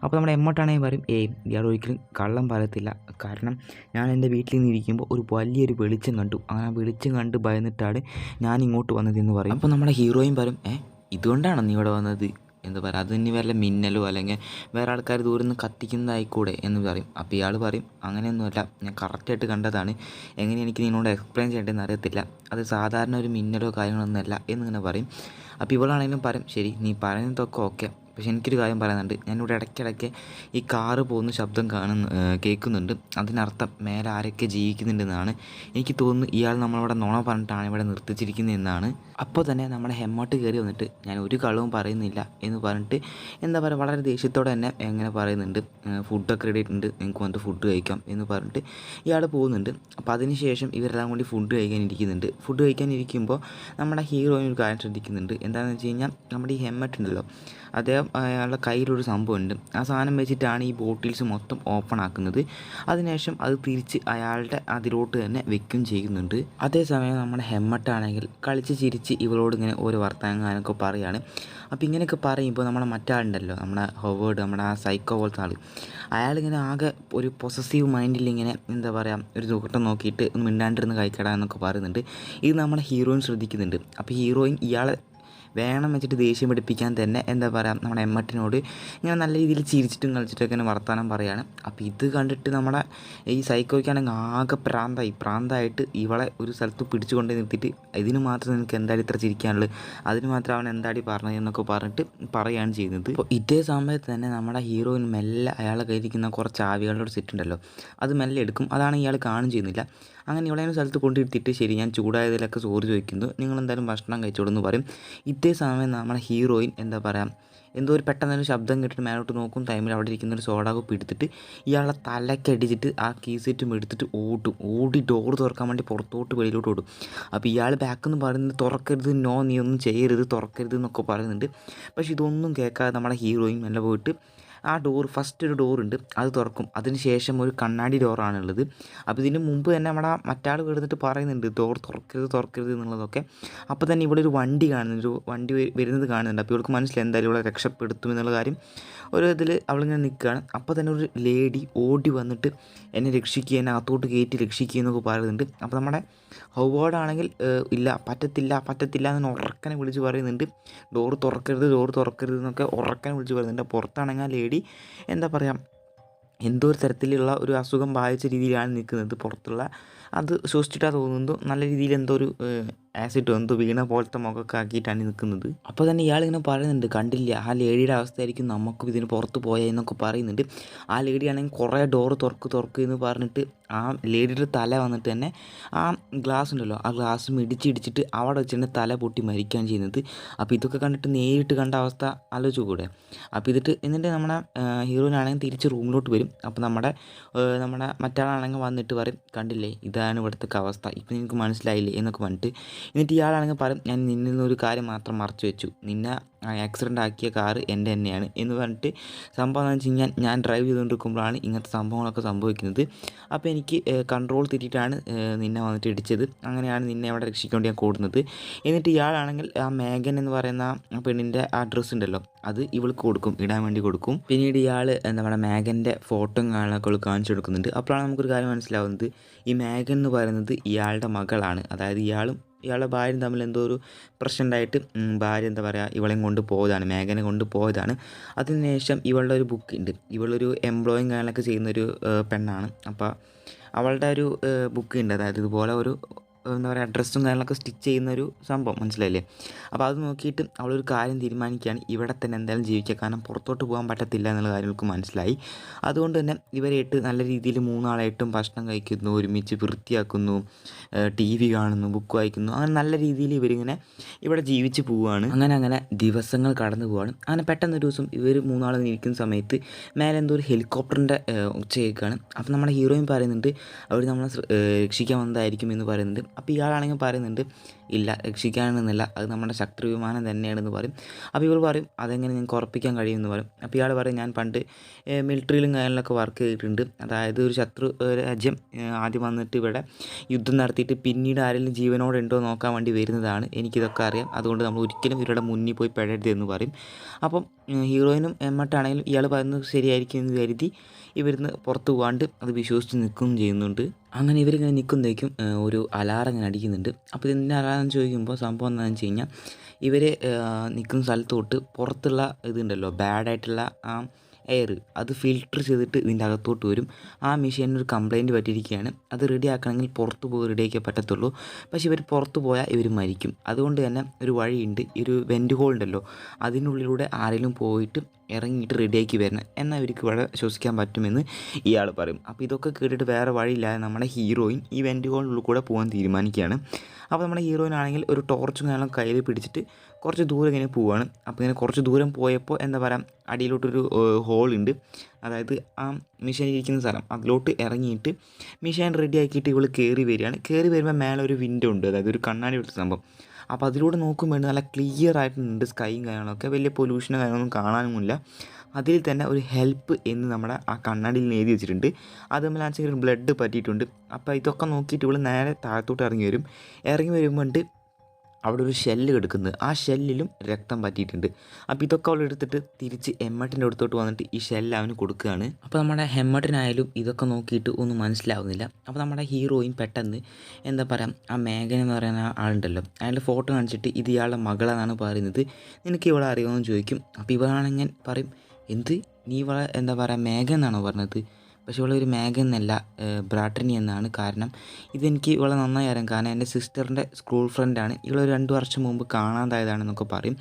അപ്പോൾ നമ്മുടെ എമ്മട്ടാണെങ്കിൽ പറയും, ഇയാൾ ഒരിക്കലും കള്ളം പറയത്തില്ല, കാരണം ഞാൻ എൻ്റെ വീട്ടിൽ നിന്ന് ഇരിക്കുമ്പോൾ ഒരു വലിയൊരു വെളിച്ചം കണ്ടു, ആ വെളിച്ചം കണ്ട് ഭയന്നിട്ടാണ് ഞാൻ ഇങ്ങോട്ട് വന്നതെന്ന് പറയും. അപ്പോൾ നമ്മുടെ ഹീറോയിൻ പറയും, ഇതുകൊണ്ടാണ് നീ ഇവിടെ വന്നത്, എന്താ പറയുക, അത് ഇനി വല്ല മിന്നലോ അല്ലെങ്കിൽ വേറെ ആൾക്കാർ ദൂരെ നിന്ന് കത്തിക്കുന്നതായിക്കൂടെ എന്ന് പറയും. അപ്പോൾ ഇയാൾ പറയും, അങ്ങനെയൊന്നുമല്ല, ഞാൻ കറക്റ്റായിട്ട് കണ്ടതാണ്, എങ്ങനെ എനിക്ക് നിന്നോട് എക്സ്പ്ലെയിൻ ചെയ്യേണ്ടതെന്ന് അറിയത്തില്ല, അത് സാധാരണ ഒരു മിന്നലോ കാര്യങ്ങളൊന്നുമല്ല എന്നിങ്ങനെ പറയും. അപ്പോൾ ഇവളാണെങ്കിലും പറയും, ശരി നീ പറയുന്നതൊക്കെ ഓക്കെ, പക്ഷേ എനിക്കൊരു കാര്യം പറയുന്നുണ്ട്, ഞാനിവിടെ ഇടയ്ക്കിടയ്ക്ക് ഈ കാറ് പോകുന്ന ശബ്ദം കേൾക്കുന്നുണ്ട്, അതിനർത്ഥം മേലെ ആരൊക്കെ ജീവിക്കുന്നുണ്ടെന്നാണ് എനിക്ക് തോന്നുന്നു, ഇയാൾ നമ്മളിവിടെ നുണ പറഞ്ഞിട്ടാണ് ഇവിടെ നിർത്തിച്ചിരിക്കുന്നതെന്നാണ്. അപ്പോൾ തന്നെ നമ്മുടെ ഹെമ്മോട്ട് കയറി വന്നിട്ട്, ഞാൻ ഒരു കളവും പറയുന്നില്ല എന്ന് പറഞ്ഞിട്ട് എന്താ പറയുക, വളരെ ദേഷ്യത്തോടെ തന്നെ എങ്ങനെ പറയുന്നുണ്ട്, ഫുഡൊക്കെ റെഡി ആയിട്ടുണ്ട്, നിങ്ങൾക്ക് വന്നിട്ട് ഫുഡ് കഴിക്കാം എന്ന് പറഞ്ഞിട്ട് ഇയാൾ പോകുന്നുണ്ട്. അപ്പോൾ അതിനുശേഷം ഇവരെല്ലാം കൂടി ഫുഡ് കഴിക്കാനിരിക്കുന്നുണ്ട്. ഫുഡ് കഴിക്കാനിരിക്കുമ്പോൾ നമ്മുടെ ഹീറോയിൻ ഒരു കാര്യം ശ്രദ്ധിക്കുന്നുണ്ട്, എന്താണെന്ന് വെച്ച് കഴിഞ്ഞാൽ നമ്മുടെ ഈ ഹെമ്മറ്റ് ഉണ്ടല്ലോ, അദ്ദേഹം അയാളുടെ കയ്യിലൊരു സംഭവമുണ്ട്, ആ സാധനം വെച്ചിട്ടാണ് ഈ ബോട്ടിൽസ് മൊത്തം ഓപ്പൺ ആക്കുന്നത്. അതിനുശേഷം അത് തിരിച്ച് അയാളുടെ അതിലോട്ട് തന്നെ വെക്കും ചെയ്യുന്നുണ്ട്. അതേസമയം നമ്മുടെ ഹെമ്മട്ടാണെങ്കിൽ കളിച്ച് ചിരിച്ച് ഇവളോട് ഇങ്ങനെ ഓരോ വർത്തമാനങ്ങളൊക്കെ പറയുകയാണ്. അപ്പോൾ ഇങ്ങനെയൊക്കെ പറയുമ്പോൾ നമ്മുടെ മറ്റാളുണ്ടല്ലോ, നമ്മുടെ ഹൊവേർഡ്, നമ്മുടെ ആ സൈക്കോ പോലത്തെ ആൾ, അയാളിങ്ങനെ ആകെ ഒരു പൊസസീവ് മൈൻഡിൽ ഇങ്ങനെ എന്താ പറയുക, ഒരു ദുഃഖം നോക്കിയിട്ട് ഒന്ന് മിണ്ടാണ്ടിരുന്ന് കഴിക്കടാ എന്നൊക്കെ പറയുന്നുണ്ട്. ഇത് നമ്മുടെ ഹീറോയിൻ ശ്രദ്ധിക്കുന്നുണ്ട്. അപ്പോൾ ഹീറോയിൻ ഇയാളെ വേണം വെച്ചിട്ട് ദേഷ്യം പിടിപ്പിക്കാൻ തന്നെ എന്താ പറയുക, നമ്മുടെ എമ്മട്ടിനോട് ഇങ്ങനെ നല്ല രീതിയിൽ ചിരിച്ചിട്ടും കളിച്ചിട്ടൊക്കെ ഇങ്ങനെ വർത്തമാനം പറയുകയാണ്. അപ്പോൾ ഇത് കണ്ടിട്ട് നമ്മുടെ ഈ സൈക്കോയ്ക്കാണെങ്കിൽ ആകെ പ്രാന്തായിട്ട് ഇവളെ ഒരു സ്ഥലത്ത് പിടിച്ചു കൊണ്ട് നിർത്തിയിട്ട്, ഇതിന് മാത്രം നിനക്ക് എന്തായാലും ഇത്ര ചിരിക്കാനുള്ളത്, അതിന് മാത്രം അവൻ എന്താടി പറഞ്ഞത് എന്നൊക്കെ പറഞ്ഞിട്ട് പറയുകയാണ് ചെയ്യുന്നത്. അപ്പോൾ ഇതേ സമയത്ത് തന്നെ നമ്മുടെ ഹീറോയിൻ മെല്ലെ അയാളെ കയ്യിരിക്കുന്ന കുറച്ച് ആവികളുടെ സെറ്റ് ഉണ്ടല്ലോ, അത് മെല്ലെ എടുക്കും. അതാണ് ഇയാൾ കാണും ചെയ്യുന്നില്ല. അങ്ങനെ ഇവളെ സ്ഥലത്ത് കൊണ്ടിരുത്തിയിട്ട്, ശരി ഞാൻ ചൂടായതിലൊക്കെ സോറി ചോദിക്കുന്നു, നിങ്ങളെന്തായാലും ഭക്ഷണം കഴിച്ചോളെന്ന് പറയും. ഇതേ സമയം നമ്മുടെ ഹീറോയിൻ എന്താ പറയുക, എന്തോ ഒരു പെട്ടെന്നൊരു ശബ്ദം കേട്ടിട്ട് മേലോട്ട് നോക്കും ടൈമിൽ അവിടെ ഇരിക്കുന്നൊരു സോഡ കുപ്പി എടുത്തിട്ട് ഇയാളെ തലക്കടിച്ചിട്ട് ആ കീസെറ്റും എടുത്തിട്ട് ഓടി ഡോർ തുറക്കാൻ വേണ്ടി പുറത്തോട്ട് വെളിയിലോട്ട് ഓടും. അപ്പോൾ ഇയാൾ ബാക്കിൽ നിന്ന് പറയുന്നത്, തുറക്കരുത്, നോ നീ ഒന്നും ചെയ്യരുത്, തുറക്കരുത് എന്നൊക്കെ പറയുന്നുണ്ട്. പക്ഷേ ഇതൊന്നും കേൾക്കാതെ നമ്മുടെ ഹീറോയിൻ മെല്ലെ പോയിട്ട് ആ ഫസ്റ്റ് ഒരു ഡോറുണ്ട്, അത് തുറക്കും. അതിന് ശേഷം ഒരു കണ്ണാടി ഡോറാണുള്ളത്. അപ്പോൾ ഇതിന് മുമ്പ് തന്നെ നമ്മുടെ മറ്റാൾ കിടന്നിട്ട് പറയുന്നുണ്ട് ഡോർ തുറക്കരുത് തുറക്കരുത് എന്നുള്ളതൊക്കെ. അപ്പോൾ തന്നെ ഇവിടെ ഒരു വണ്ടി കാണുന്നുണ്ട്, ഒരു വണ്ടി വരുന്നത് കാണുന്നുണ്ട്. അപ്പോൾ ഇവൾക്ക് മനസ്സിലായി എന്തായാലും ഇവിടെ രക്ഷപ്പെടുത്തും എന്നുള്ള കാര്യം. ഒരു ഇതിൽ അവളിങ്ങനെ നിൽക്കുകയാണ്. അപ്പോൾ തന്നെ ഒരു ലേഡി ഓടി വന്നിട്ട് എന്നെ രക്ഷിക്കുക, എന്നെ അകത്തോട്ട് കയറ്റി രക്ഷിക്കുക എന്നൊക്കെ പറയുന്നുണ്ട്. അപ്പോൾ നമ്മുടെ ഹൗവാർഡാണെങ്കിൽ ഇല്ല പറ്റത്തില്ല എന്ന് ഉറക്കനെ വിളിച്ച് പറയുന്നുണ്ട്. ഡോറ് തുറക്കരുത് എന്നൊക്കെ ഉറക്കനെ വിളിച്ച് പറയുന്നുണ്ട്. പുറത്താണെങ്കിൽ ആ ലേഡി എന്താ പറയുക, എന്തോ ഒരു തരത്തിലുള്ള ഒരു അസുഖം ബാധിച്ച രീതിയിലാണ് നിൽക്കുന്നത്. പുറത്തുള്ള അത് ശ്വസിച്ചിട്ടാണ് തോന്നുന്നത്, നല്ല രീതിയിൽ എന്തോ ഒരു ആസിഡോ എന്തോ വീണ പോലത്തെ മുഖമൊക്കെ ആക്കിയിട്ടാണ് നിൽക്കുന്നത്. അപ്പോൾ തന്നെ ഇയാളിങ്ങനെ പറയുന്നുണ്ട്, കണ്ടില്ല ആ ലേഡിയുടെ അവസ്ഥയായിരിക്കും നമുക്കും ഇതിന് പുറത്ത് പോയാൽ എന്നൊക്കെ പറയുന്നുണ്ട്. ആ ലേഡിയാണെങ്കിൽ കുറേ ഡോറ് തുറക്ക് എന്ന് പറഞ്ഞിട്ട് ആ ലേഡിയുടെ തല വന്നിട്ട് തന്നെ ആ ഗ്ലാസ് ഉണ്ടല്ലോ, ആ ഗ്ലാസ് ഇടിച്ചിട്ട് അവിടെ വെച്ചിട്ട് തല പൊട്ടി മരിക്കുകയാണ് ചെയ്യുന്നത്. അപ്പോൾ ഇതൊക്കെ കണ്ടിട്ട് നേരിട്ട് കണ്ട അവസ്ഥ ആലോചിച്ച് കൂടെ. അപ്പോൾ എന്നിട്ട് നമ്മുടെ ഹീറോയിനാണെങ്കിൽ തിരിച്ച് റൂമിലോട്ട് വരും. അപ്പോൾ നമ്മുടെ മറ്റാളാണെങ്കിൽ വന്നിട്ട് പറയും, കണ്ടില്ലേ ഇതാണ് ഇവിടുത്തെ അവസ്ഥ, ഇപ്പം നിങ്ങൾക്ക് മനസ്സിലായില്ലേ എന്നൊക്കെ പറഞ്ഞിട്ട്. എന്നിട്ട് ഇയാളാണെങ്കിൽ പറയും, ഞാൻ നിന്നിൽ നിന്നൊരു കാര്യം മാത്രം മറച്ചു വെച്ചു, നിന്നെ ആക്സിഡൻ്റ് ആക്കിയ കാറ് എൻ്റെ തന്നെയാണ് എന്ന് പറഞ്ഞിട്ട്. സംഭവം എന്ന് വെച്ച് കഴിഞ്ഞാൽ ഞാൻ ഡ്രൈവ് ചെയ്തുകൊണ്ടിരിക്കുമ്പോഴാണ് ഇങ്ങനത്തെ സംഭവങ്ങളൊക്കെ സംഭവിക്കുന്നത്. അപ്പോൾ എനിക്ക് കൺട്രോൾ തെറ്റിയിട്ടാണ് നിന്നെ വന്നിട്ട് ഇടിച്ചത്, അങ്ങനെയാണ് നിന്നെ അവിടെ രക്ഷിക്കൊണ്ട് ഞാൻ കൂടുന്നത്. എന്നിട്ട് ഇയാളാണെങ്കിൽ ആ മേഘൻ എന്ന് പറയുന്ന പെണ്ണിൻ്റെ ആ ഡ്രസ്സ് ഉണ്ടല്ലോ, അത് ഇവൾക്ക് കൊടുക്കും, ഇടാൻ വേണ്ടി കൊടുക്കും. പിന്നീട് ഇയാൾ എന്താ പറയുക മേഘൻ്റെ ഫോട്ടോയും കാര്യങ്ങളൊക്കെ കാണിച്ചു കൊടുക്കുന്നുണ്ട്. അപ്പോഴാണ് നമുക്കൊരു കാര്യം മനസ്സിലാവുന്നത്, ഈ മേഘൻ എന്ന് പറയുന്നത് ഇയാളുടെ മകളാണ്. അതായത് ഇയാളുടെ ഭാര്യയും തമ്മിൽ എന്തോ ഒരു പ്രശ്നം ഉണ്ടായിട്ട് ഭാര്യ എന്താ പറയുക ഇവളെയും കൊണ്ട് പോയതാണ്, മേഘനെ കൊണ്ട് പോയതാണ്. അതിനുശേഷം ഇവളുടെ ഒരു ബുക്കുണ്ട്, ഇവളൊരു എംപ്ലോയിങ് കാര്യങ്ങളൊക്കെ ചെയ്യുന്നൊരു പെണ്ണാണ്. അപ്പോൾ അവളുടെ ഒരു ബുക്ക് ഉണ്ട്, അതായത് ഇതുപോലെ ഒരു എന്താ പറയുക ഡ്രസ്സും കാര്യങ്ങളൊക്കെ സ്റ്റിച്ച് ചെയ്യുന്ന ഒരു സംഭവം, മനസ്സിലായില്ലേ. അപ്പോൾ അത് നോക്കിയിട്ട് അവളൊരു കാര്യം തീരുമാനിക്കുകയാണ്, ഇവിടെ തന്നെ എന്തായാലും ജീവിക്കുക, കാരണം പുറത്തോട്ട് പോകാൻ പറ്റത്തില്ല എന്നുള്ള കാര്യങ്ങൾക്ക് മനസ്സിലായി. അതുകൊണ്ട് തന്നെ ഇവരായിട്ട് നല്ല രീതിയിൽ മൂന്നാളായിട്ടും ഭക്ഷണം കഴിക്കുന്നു, ഒരുമിച്ച് വൃത്തിയാക്കുന്നു, TV കാണുന്നു, ബുക്ക് വായിക്കുന്നു, അങ്ങനെ നല്ല രീതിയിൽ ഇവരിങ്ങനെ ഇവിടെ ജീവിച്ച് പോവുകയാണ്. അങ്ങനെ ദിവസങ്ങൾ കടന്നു പോവുകയാണ്. അങ്ങനെ പെട്ടെന്നൊരു ദിവസം ഇവർ മൂന്നാളും ഇരിക്കുന്ന സമയത്ത് മേലെ എന്തോ ഒരു ഹെലികോപ്റ്ററിൻ്റെ ഒച്ച കേൾക്കുകയാണ്. അപ്പോൾ നമ്മുടെ ഹീറോയിൻ പറയുന്നുണ്ട് അവർ നമ്മളെ രക്ഷിക്കാൻ വന്നതായിരിക്കും എന്ന് പറയുന്നുണ്ട്. അപ്പോൾ ഇയാളാണെങ്കിൽ പറയുന്നുണ്ട്, ഇല്ല രക്ഷിക്കാനൊന്നുമില്ല, അത് നമ്മുടെ ശത്രു വിമാനം തന്നെയാണെന്ന് പറയും. അപ്പോൾ ഇവൾ പറയും, അതെങ്ങനെ നിങ്ങൾക്ക് ഉറപ്പിക്കാൻ കഴിയുമെന്ന് പറയും. അപ്പോൾ ഇയാൾ പറയും, ഞാൻ പണ്ട് മിലിറ്ററിയിലും കാര്യങ്ങളിലൊക്കെ വർക്ക് ചെയ്തിട്ടുണ്ട്, അതായത് ഒരു ശത്രു രാജ്യം ആദ്യം വന്നിട്ട് ഇവിടെ യുദ്ധം നടത്തിയിട്ട് പിന്നീട് ആരെങ്കിലും ജീവനോടെ ഉണ്ടോ നോക്കാൻ വേണ്ടി വരുന്നതാണ്, എനിക്കിതൊക്കെ അറിയാം, അതുകൊണ്ട് നമ്മൾ ഒരിക്കലും ഇവരുടെ മുന്നിൽ പോയി പെടരുതെന്ന് പറയും. അപ്പം ഹീറോയിനും എമ്മട്ടാണെങ്കിലും ഇയാൾ പറയുന്നത് ശരിയായിരിക്കും എന്ന് കരുതി ഇവരിന്ന് പുറത്ത് പോകാണ്ട് അത് വിശ്വസിച്ച് നിൽക്കുകയും ചെയ്യുന്നുണ്ട്. അങ്ങനെ ഇവരിങ്ങനെ നിൽക്കുന്നതായിരിക്കും ഒരു അലാറം ഇങ്ങനെ അടിക്കുന്നുണ്ട്. അപ്പോൾ ഇതിൻ്റെ അലാറം ചോദിക്കുമ്പോൾ സംഭവം എന്താണെന്ന് വെച്ച് കഴിഞ്ഞാൽ ഇവർ നിൽക്കുന്ന സ്ഥലത്തോട്ട് പുറത്തുള്ള ഇതുണ്ടല്ലോ ബാഡായിട്ടുള്ള ആ എയർ അത് ഫിൽട്ടർ ചെയ്തിട്ട് ഇതിൻ്റെ അകത്തോട്ട് വരും. ആ മെഷീനൊരു കംപ്ലയിൻറ്റ് പറ്റിയിരിക്കുകയാണ്, അത് റെഡി ആക്കണമെങ്കിൽ പുറത്ത് പോയി റെഡിയാക്കിയേ പറ്റത്തുള്ളൂ. പക്ഷേ ഇവർ പുറത്ത് പോയാൽ ഇവർ മരിക്കും. അതുകൊണ്ട് തന്നെ ഒരു വഴിയുണ്ട്, ഈ ഒരു വെൻറ്റ് ഹോൾ ഉണ്ടല്ലോ അതിനുള്ളിലൂടെ ആരെങ്കിലും പോയിട്ട് ഇറങ്ങിയിട്ട് റെഡിയാക്കി വരണം, എന്നാൽ ഇവർക്ക് ഇവിടെ ശ്വസിക്കാൻ പറ്റുമെന്ന് ഇയാൾ പറയും. അപ്പോൾ ഇതൊക്കെ കേട്ടിട്ട് വേറെ വഴിയില്ലാതെ നമ്മുടെ ഹീറോയിൻ ഈ വെൻറ്റ് ഹോളിനുള്ളിൽ കൂടെ പോകാൻ തീരുമാനിക്കുകയാണ്. അപ്പോൾ നമ്മുടെ ഹീറോയിനാണെങ്കിൽ ഒരു ടോർച്ചും കാര്യങ്ങളും കയ്യിൽ പിടിച്ചിട്ട് കുറച്ച് ദൂരം ഇങ്ങനെ പോവുകയാണ്. അപ്പോൾ ഇങ്ങനെ കുറച്ച് ദൂരം പോയപ്പോൾ എന്താ പറയുക അടിയിലോട്ടൊരു ഹോളുണ്ട്, അതായത് ആ മിഷീൻ ഇരിക്കുന്ന സ്ഥലം, അതിലോട്ട് ഇറങ്ങിയിട്ട് മിഷീൻ റെഡി ആക്കിയിട്ട് ഇവൾ കയറി വരികയാണ്. കയറി വരുമ്പോൾ മേലെ ഒരു വിൻഡോ ഉണ്ട്, അതായത് ഒരു കണ്ണാടി പോലത്തെ സംഭവം. അപ്പോൾ അതിലൂടെ നോക്കുമ്പോൾ നല്ല ക്ലിയർ ആയിട്ടുണ്ട് സ്കൈയും കാര്യങ്ങളൊക്കെ, വലിയ പൊല്യൂഷനും കാര്യങ്ങളൊന്നും കാണാനുമില്ല. അതിൽ തന്നെ ഒരു ഹെൽപ്പ് എന്ന് നമ്മുടെ ആ കണ്ണാടിയിൽ എഴുതി വെച്ചിട്ടുണ്ട്. അത് തമ്മിലാണെങ്കിൽ ഒരു ബ്ലഡ് പറ്റിയിട്ടുണ്ട്. അപ്പോൾ ഇതൊക്കെ നോക്കിയിട്ട് ഇവൾ നേരെ താഴത്തോട്ട് ഇറങ്ങി വരുമ്പോൾ അവിടെ ഒരു ഷെല്ല് കിടക്കുന്നത്, ആ ഷെല്ലിലും രക്തം പറ്റിയിട്ടുണ്ട്. അപ്പോൾ ഇതൊക്കെ അവൾ എടുത്തിട്ട് തിരിച്ച് ഹെമ്മട്ടിൻ്റെ അടുത്തോട്ട് വന്നിട്ട് ഈ ഷെല്ല് അവന് കൊടുക്കുകയാണ്. അപ്പോൾ നമ്മുടെ ഹെമ്മട്ടിനായാലും ഇതൊക്കെ നോക്കിയിട്ട് ഒന്നും മനസ്സിലാവുന്നില്ല. അപ്പോൾ നമ്മുടെ ഹീറോയിൻ പെട്ടെന്ന് എന്താ പറയുക ആ മേഘൻ എന്ന് പറയുന്ന ആളുണ്ടല്ലോ അയാളുടെ ഫോട്ടോ കാണിച്ചിട്ട് ഇത് ഇയാളുടെ മകളെന്നാണ് പറയുന്നത്, നിനക്ക് ഇവളെ അറിയുമെന്ന് ചോദിക്കും. അപ്പോൾ ഇവളാണെങ്കിൽ പറയും, എന്ത് നീ ഇവളെ എന്താ പറയുക മേഘൻ എന്നാണോ പറഞ്ഞത്? പക്ഷേ ഇവളൊരു മേഘൻ എന്നല്ല, ബ്രാട്രിനി എന്നാണ്. കാരണം ഇതെനിക്ക് ഇവളെ നന്നായി അറിയാം, കാരണം എൻ്റെ സിസ്റ്ററിൻ്റെ സ്കൂൾ ഫ്രണ്ടാണ്, ഇവളൊരു 2 വർഷം മുമ്പ് കാണാതായതാണെന്നൊക്കെ പറയും.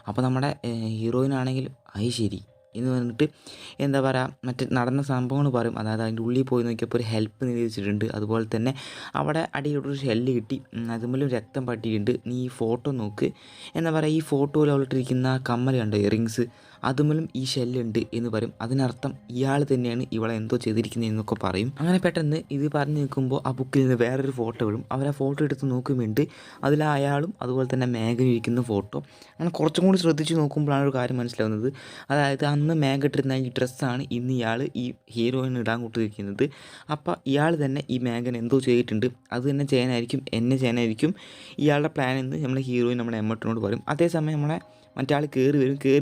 അപ്പോൾ നമ്മുടെ ഹീറോയിനാണെങ്കിൽ അത് ശരി എന്ന് പറഞ്ഞിട്ട് എന്താ പറയുക മറ്റേ നടന്ന സംഭവങ്ങൾ പറയും. അതായത് അതിൻ്റെ ഉള്ളിൽ പോയി നോക്കിയപ്പോൾ ഒരു ഹെൽപ്പ് നിരോധിച്ചിട്ടുണ്ട്, അതുപോലെ തന്നെ അവിടെ അടിയിലോട്ടൊരു ഷെല്ല് കിട്ടി, അതുമൂലം രക്തം പറ്റിയിട്ടുണ്ട്, നീ ഈ ഫോട്ടോ നോക്ക്. എന്താ പറയുക ഈ ഫോട്ടോയിൽ അവളിട്ടിരിക്കുന്ന കമ്മൽ കണ്ടോ, ഇയറിങ്സ്, അതുമൂലം ഈ ഷെല്ലുണ്ട് എന്ന് പറയും. അതിനർത്ഥം ഇയാൾ തന്നെയാണ് ഇവളെ എന്തോ ചെയ്തിരിക്കുന്നത് എന്നൊക്കെ പറയും. അങ്ങനെ പെട്ടെന്ന് ഇത് പറഞ്ഞു നിൽക്കുമ്പോൾ ആ ബുക്കിൽ നിന്ന് വേറൊരു ഫോട്ടോ വിടും. അവർ ആ ഫോട്ടോ എടുത്ത് നോക്കുമ്പോണ്ട് അതിൽ അയാളും അതുപോലെ തന്നെ മേഘൻ ഇരിക്കുന്ന ഫോട്ടോ. അങ്ങനെ കുറച്ചും കൂടി ശ്രദ്ധിച്ച് നോക്കുമ്പോഴാണ് ഒരു കാര്യം മനസ്സിലാവുന്നത്. അതായത് അന്ന് മേഘ ഇട്ടിരുന്ന ഈ ഡ്രസ്സാണ് ഇന്ന് ഇയാൾ ഈ ഹീറോയിന് ഇടാൻ കൂട്ടിയിരിക്കുന്നത്. അപ്പോൾ ഇയാൾ തന്നെ ഈ മേഘൻ എന്തോ ചെയ്തിട്ടുണ്ട്, അത് തന്നെ ചെയ്യാനായിരിക്കും ഇയാളുടെ പ്ലാൻ എന്ന് നമ്മളെ ഹീറോയിൻ നമ്മുടെ എമ്മട്ടിനോട് പറയും. അതേസമയം നമ്മളെ മറ്റാൾ കയറി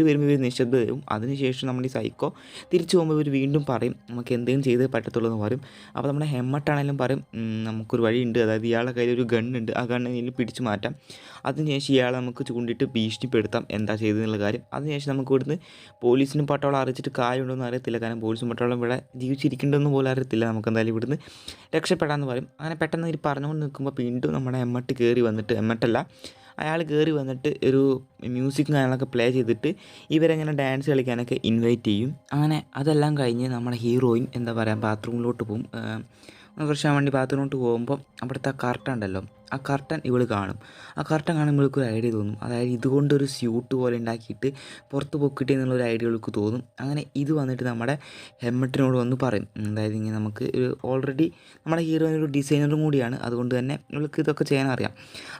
വരുമ്പോൾ ഇവർ നിശബ്ദതയും. അതിനുശേഷം നമ്മൾ ഈ സൈക്കോ തിരിച്ചു പോകുമ്പോൾ ഇവർ വീണ്ടും പറയും നമുക്ക് എന്തെങ്കിലും ചെയ്തേ പറ്റത്തുള്ളൂ എന്ന് പറയും. അപ്പോൾ നമ്മുടെ ഹെമ്മട്ടാണെങ്കിലും പറയും നമുക്കൊരു വഴിയുണ്ട്, അതായത് ഇയാളുടെ കയ്യിൽ ഒരു ഗണ്ണുണ്ട്, ആ ഗണ്ണിൽ പിടിച്ചു മാറ്റാം. അതിനുശേഷം ഇയാളെ നമുക്ക് ചൂണ്ടിയിട്ട് ഭീഷണിപ്പെടുത്താം എന്താ ചെയ്തതെന്നുള്ള കാര്യം. അതിനുശേഷം നമുക്ക് ഇവിടുന്ന് പോലീസിനും പട്ടാളം അറിയിച്ചിട്ട് കാര്യമുണ്ടോയെന്ന് അറിയത്തില്ല, കാരണം പോലീസും പട്ടാളം ഇവിടെ ജീവിച്ചിരിക്കേണ്ടതെന്ന് പോലും അറിയത്തില്ല. നമുക്ക് എന്തായാലും ഇവിടുന്ന് രക്ഷപ്പെടാമെന്ന് പറയും. അങ്ങനെ പെട്ടെന്ന് ഇത് പറഞ്ഞുകൊണ്ട് നിൽക്കുമ്പോൾ വീണ്ടും നമ്മുടെ എമ്മട്ട് കയറി വന്നിട്ട്, എമ്മട്ടല്ല അയാൾ കയറി വന്നിട്ട് ഒരു മ്യൂസിക്കും കാര്യങ്ങളൊക്കെ പ്ലേ ചെയ്തിട്ട് ഇവരെങ്ങനെ ഡാൻസ് കളിക്കാനൊക്കെ ഇൻവൈറ്റ് ചെയ്യും. അങ്ങനെ അതെല്ലാം കഴിഞ്ഞ് നമ്മുടെ ഹീറോയിൻ എന്താ പറയുക ബാത്റൂമിലോട്ട് പോകും. ഫ്രഷ് ആവാൻ വേണ്ടി ബാത്റൂമിലോട്ട് പോകുമ്പോൾ അവിടുത്തെ ആ കർട്ടൻ ഉണ്ടല്ലോ, ആ കർട്ടൻ ഇവൾ കാണും. ആ കർട്ടൻ കാണുമ്പോൾ ഒരു ഐഡിയ തോന്നും, അതായത് ഇതുകൊണ്ടൊരു സ്യൂട്ട് പോലെ ഉണ്ടാക്കിയിട്ട് പുറത്ത് പൊക്കിട്ട് എന്നുള്ളൊരു ഐഡിയ അവൾക്ക് തോന്നും. അങ്ങനെ ഇത് വന്നിട്ട് നമ്മുടെ ഹെമ്മട്ടിനോട് വന്ന് പറയും, അതായത് ഇങ്ങനെ നമുക്ക് ഒരു ഓൾറെഡി നമ്മുടെ ഹീറോയിൻ ഒരു ഡിസൈനറും കൂടിയാണ്, അതുകൊണ്ട് തന്നെ ഇവൾക്ക് ഇതൊക്കെ ചെയ്യാൻ അറിയാം.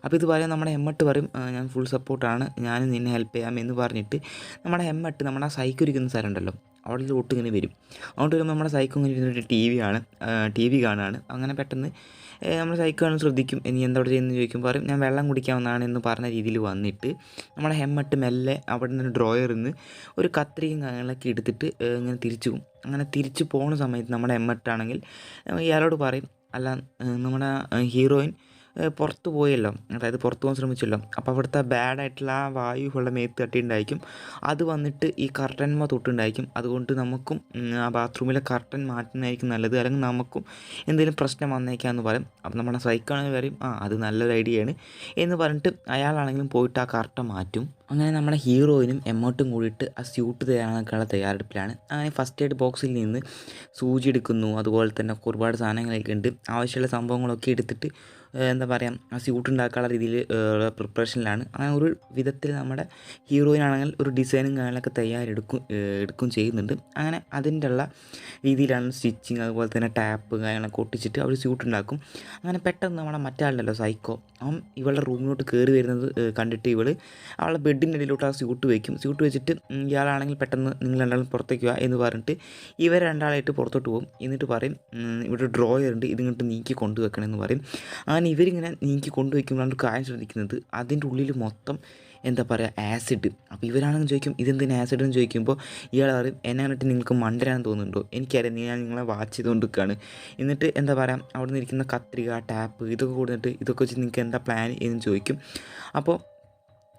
അപ്പോൾ ഇത് പറയാൻ നമ്മുടെ ഹെമ്മട്ട് പറയും ഞാൻ ഫുൾ സപ്പോർട്ടാണ്, ഞാനും നിന്നെ ഹെൽപ്പ് ചെയ്യാം എന്ന് പറഞ്ഞിട്ട് നമ്മുടെ ഹെമ്മട്ട് നമ്മുടെ ആ സൈക്കിൾ ഇരിക്കുന്ന സ്ഥലം ഉണ്ടല്ലോ അവിടെ ലോട്ട് ഇങ്ങനെ വരും. അതുകൊണ്ട് വരുമ്പോൾ നമ്മുടെ സൈക്കിൾ ഇങ്ങനെ ഇരുന്നിട്ട് ടി വി കാണുകയാണ്. അങ്ങനെ പെട്ടെന്ന് നമ്മൾ സൈക്കിൾ കാണാൻ ശ്രദ്ധിക്കും. ഇനി എന്താ അവിടെ ചെയ്യുന്നത് ചോദിക്കുമ്പോൾ പറയും ഞാൻ വെള്ളം കുടിക്കാവുന്നതാണ് എന്ന് പറഞ്ഞ രീതിയിൽ വന്നിട്ട് നമ്മളെ ഹെമ്മട്ട് മെല്ലെ അവിടെ നിന്ന് ഡ്രോയറിൽ നിന്ന് ഒരു കത്രികയും കാര്യങ്ങളൊക്കെ എടുത്തിട്ട് ഇങ്ങനെ തിരിച്ചു പോകും. അങ്ങനെ തിരിച്ചു പോകുന്ന സമയത്ത് നമ്മുടെ ഹെമ്മട്ടാണെങ്കിൽ ഇയാളോട് പറയും അല്ല നമ്മുടെ ഹീറോയിൻ പുറത്ത് പോയല്ലോ, അതായത് പുറത്ത് പോകാൻ ശ്രമിച്ചല്ലോ, അപ്പോൾ അവിടുത്തെ ബാഡായിട്ടുള്ള ആ വായു ഉള്ള മേത്ത് തട്ടിയിട്ടുണ്ടായിരിക്കും, അത് വന്നിട്ട് ഈ കർട്ടന്മ തൊട്ടുണ്ടായിരിക്കും. അതുകൊണ്ട് നമുക്കും ആ ബാത്റൂമിലെ കർട്ടൻ മാറ്റുന്നതായിരിക്കും നല്ലത്, അല്ലെങ്കിൽ നമുക്കും എന്തെങ്കിലും പ്രശ്നം വന്നേക്കാമെന്ന് പറയും. അപ്പോൾ നമ്മുടെ സൈക്കാണെങ്കിൽ പറയും അത് നല്ലൊരു ഐഡിയയാണ് എന്ന് പറഞ്ഞിട്ട് അയാളാണെങ്കിലും പോയിട്ട് ആ കർട്ടൻ മാറ്റും. അങ്ങനെ നമ്മുടെ ഹീറോയിനും എമ്മോട്ടും കൂടിയിട്ട് ആ സ്യൂട്ട് തയ്യാറാക്കാനുള്ള തയ്യാറെടുപ്പിലാണ്. അങ്ങനെ ഫസ്റ്റ് എയ്ഡ് ബോക്സിൽ നിന്ന് സൂചി എടുക്കുന്നു, അതുപോലെ തന്നെ ഒരുപാട് സാധനങ്ങളൊക്കെ ഉണ്ട്, ആവശ്യമുള്ള സംഭവങ്ങളൊക്കെ എടുത്തിട്ട് എന്താ പറയുക ആ സ്യൂട്ട് ഉണ്ടാക്കാനുള്ള രീതിയിൽ പ്രിപ്പറേഷനിലാണ്. അങ്ങനെ ഒരു വിധത്തിൽ നമ്മുടെ ഹീറോയിനാണെങ്കിൽ ഒരു ഡിസൈനും കാര്യങ്ങളൊക്കെ എടുക്കും ചെയ്യുന്നുണ്ട്. അങ്ങനെ അതിൻ്റെ ഉള്ള രീതിയിലാണ് സ്റ്റിച്ചിങ്, അതുപോലെ തന്നെ ടാപ്പ് കാര്യങ്ങളൊക്കെ ഒട്ടിച്ചിട്ട് അവർ സ്യൂട്ട് ഉണ്ടാക്കും. അങ്ങനെ പെട്ടെന്ന് നമ്മുടെ മറ്റാളുണ്ടല്ലോ സൈക്കോ, അവൻ ഇവളുടെ റൂമിലോട്ട് കയറി വരുന്നത് കണ്ടിട്ട് അവളുടെ ബെഡിൻ്റെ ഇടയിലോട്ട് ആ സ്യൂട്ട് വയ്ക്കും. സ്യൂട്ട് വെച്ചിട്ട് ഇയാളാണെങ്കിൽ പെട്ടെന്ന് നിങ്ങൾ രണ്ടാളും പുറത്തേക്ക് വാ എന്ന് പറഞ്ഞിട്ട് ഇവർ രണ്ടാളായിട്ട് പുറത്തോട്ട് പോകും. എന്നിട്ട് പറയും ഇവിടെ ഡ്രോയർ ഉണ്ട്, ഇതിങ്ങോട്ട് നീക്കി കൊണ്ടുവെക്കണമെന്ന് പറയും. അങ്ങനെ ഇവരിങ്ങനെ നീക്കി കൊണ്ടുവയ്ക്കുമ്പോഴാണ് കാര്യം ശ്രദ്ധിക്കുന്നത് അതിൻ്റെ ഉള്ളിൽ മൊത്തം എന്താ പറയുക ആസിഡ്. അപ്പോൾ ഇവരാണെന്ന് ചോദിക്കും ഇതെന്തിനാ ആസിഡ് എന്ന് ചോദിക്കുമ്പോൾ ഇയാൾ പറയും എന്നെ കണ്ടിട്ട് നിങ്ങൾക്ക് മണ്ടരാന്ന് തോന്നുന്നുണ്ടോ, എനിക്കറിയാം ഞാൻ നിങ്ങളെ വാച്ച് ചെയ്തുകൊണ്ട് നിൽക്കുകയാണ്. എന്നിട്ട് എന്താ പറയുക അവിടെ നിന്ന് ഇരിക്കുന്ന കത്രിക ടാപ്പ് ഇതൊക്കെ കൊടുത്തിട്ട് ഇതൊക്കെ വെച്ച് നിങ്ങൾക്ക് എന്താ പ്ലാൻ എന്ന് ചോദിക്കും. അപ്പോൾ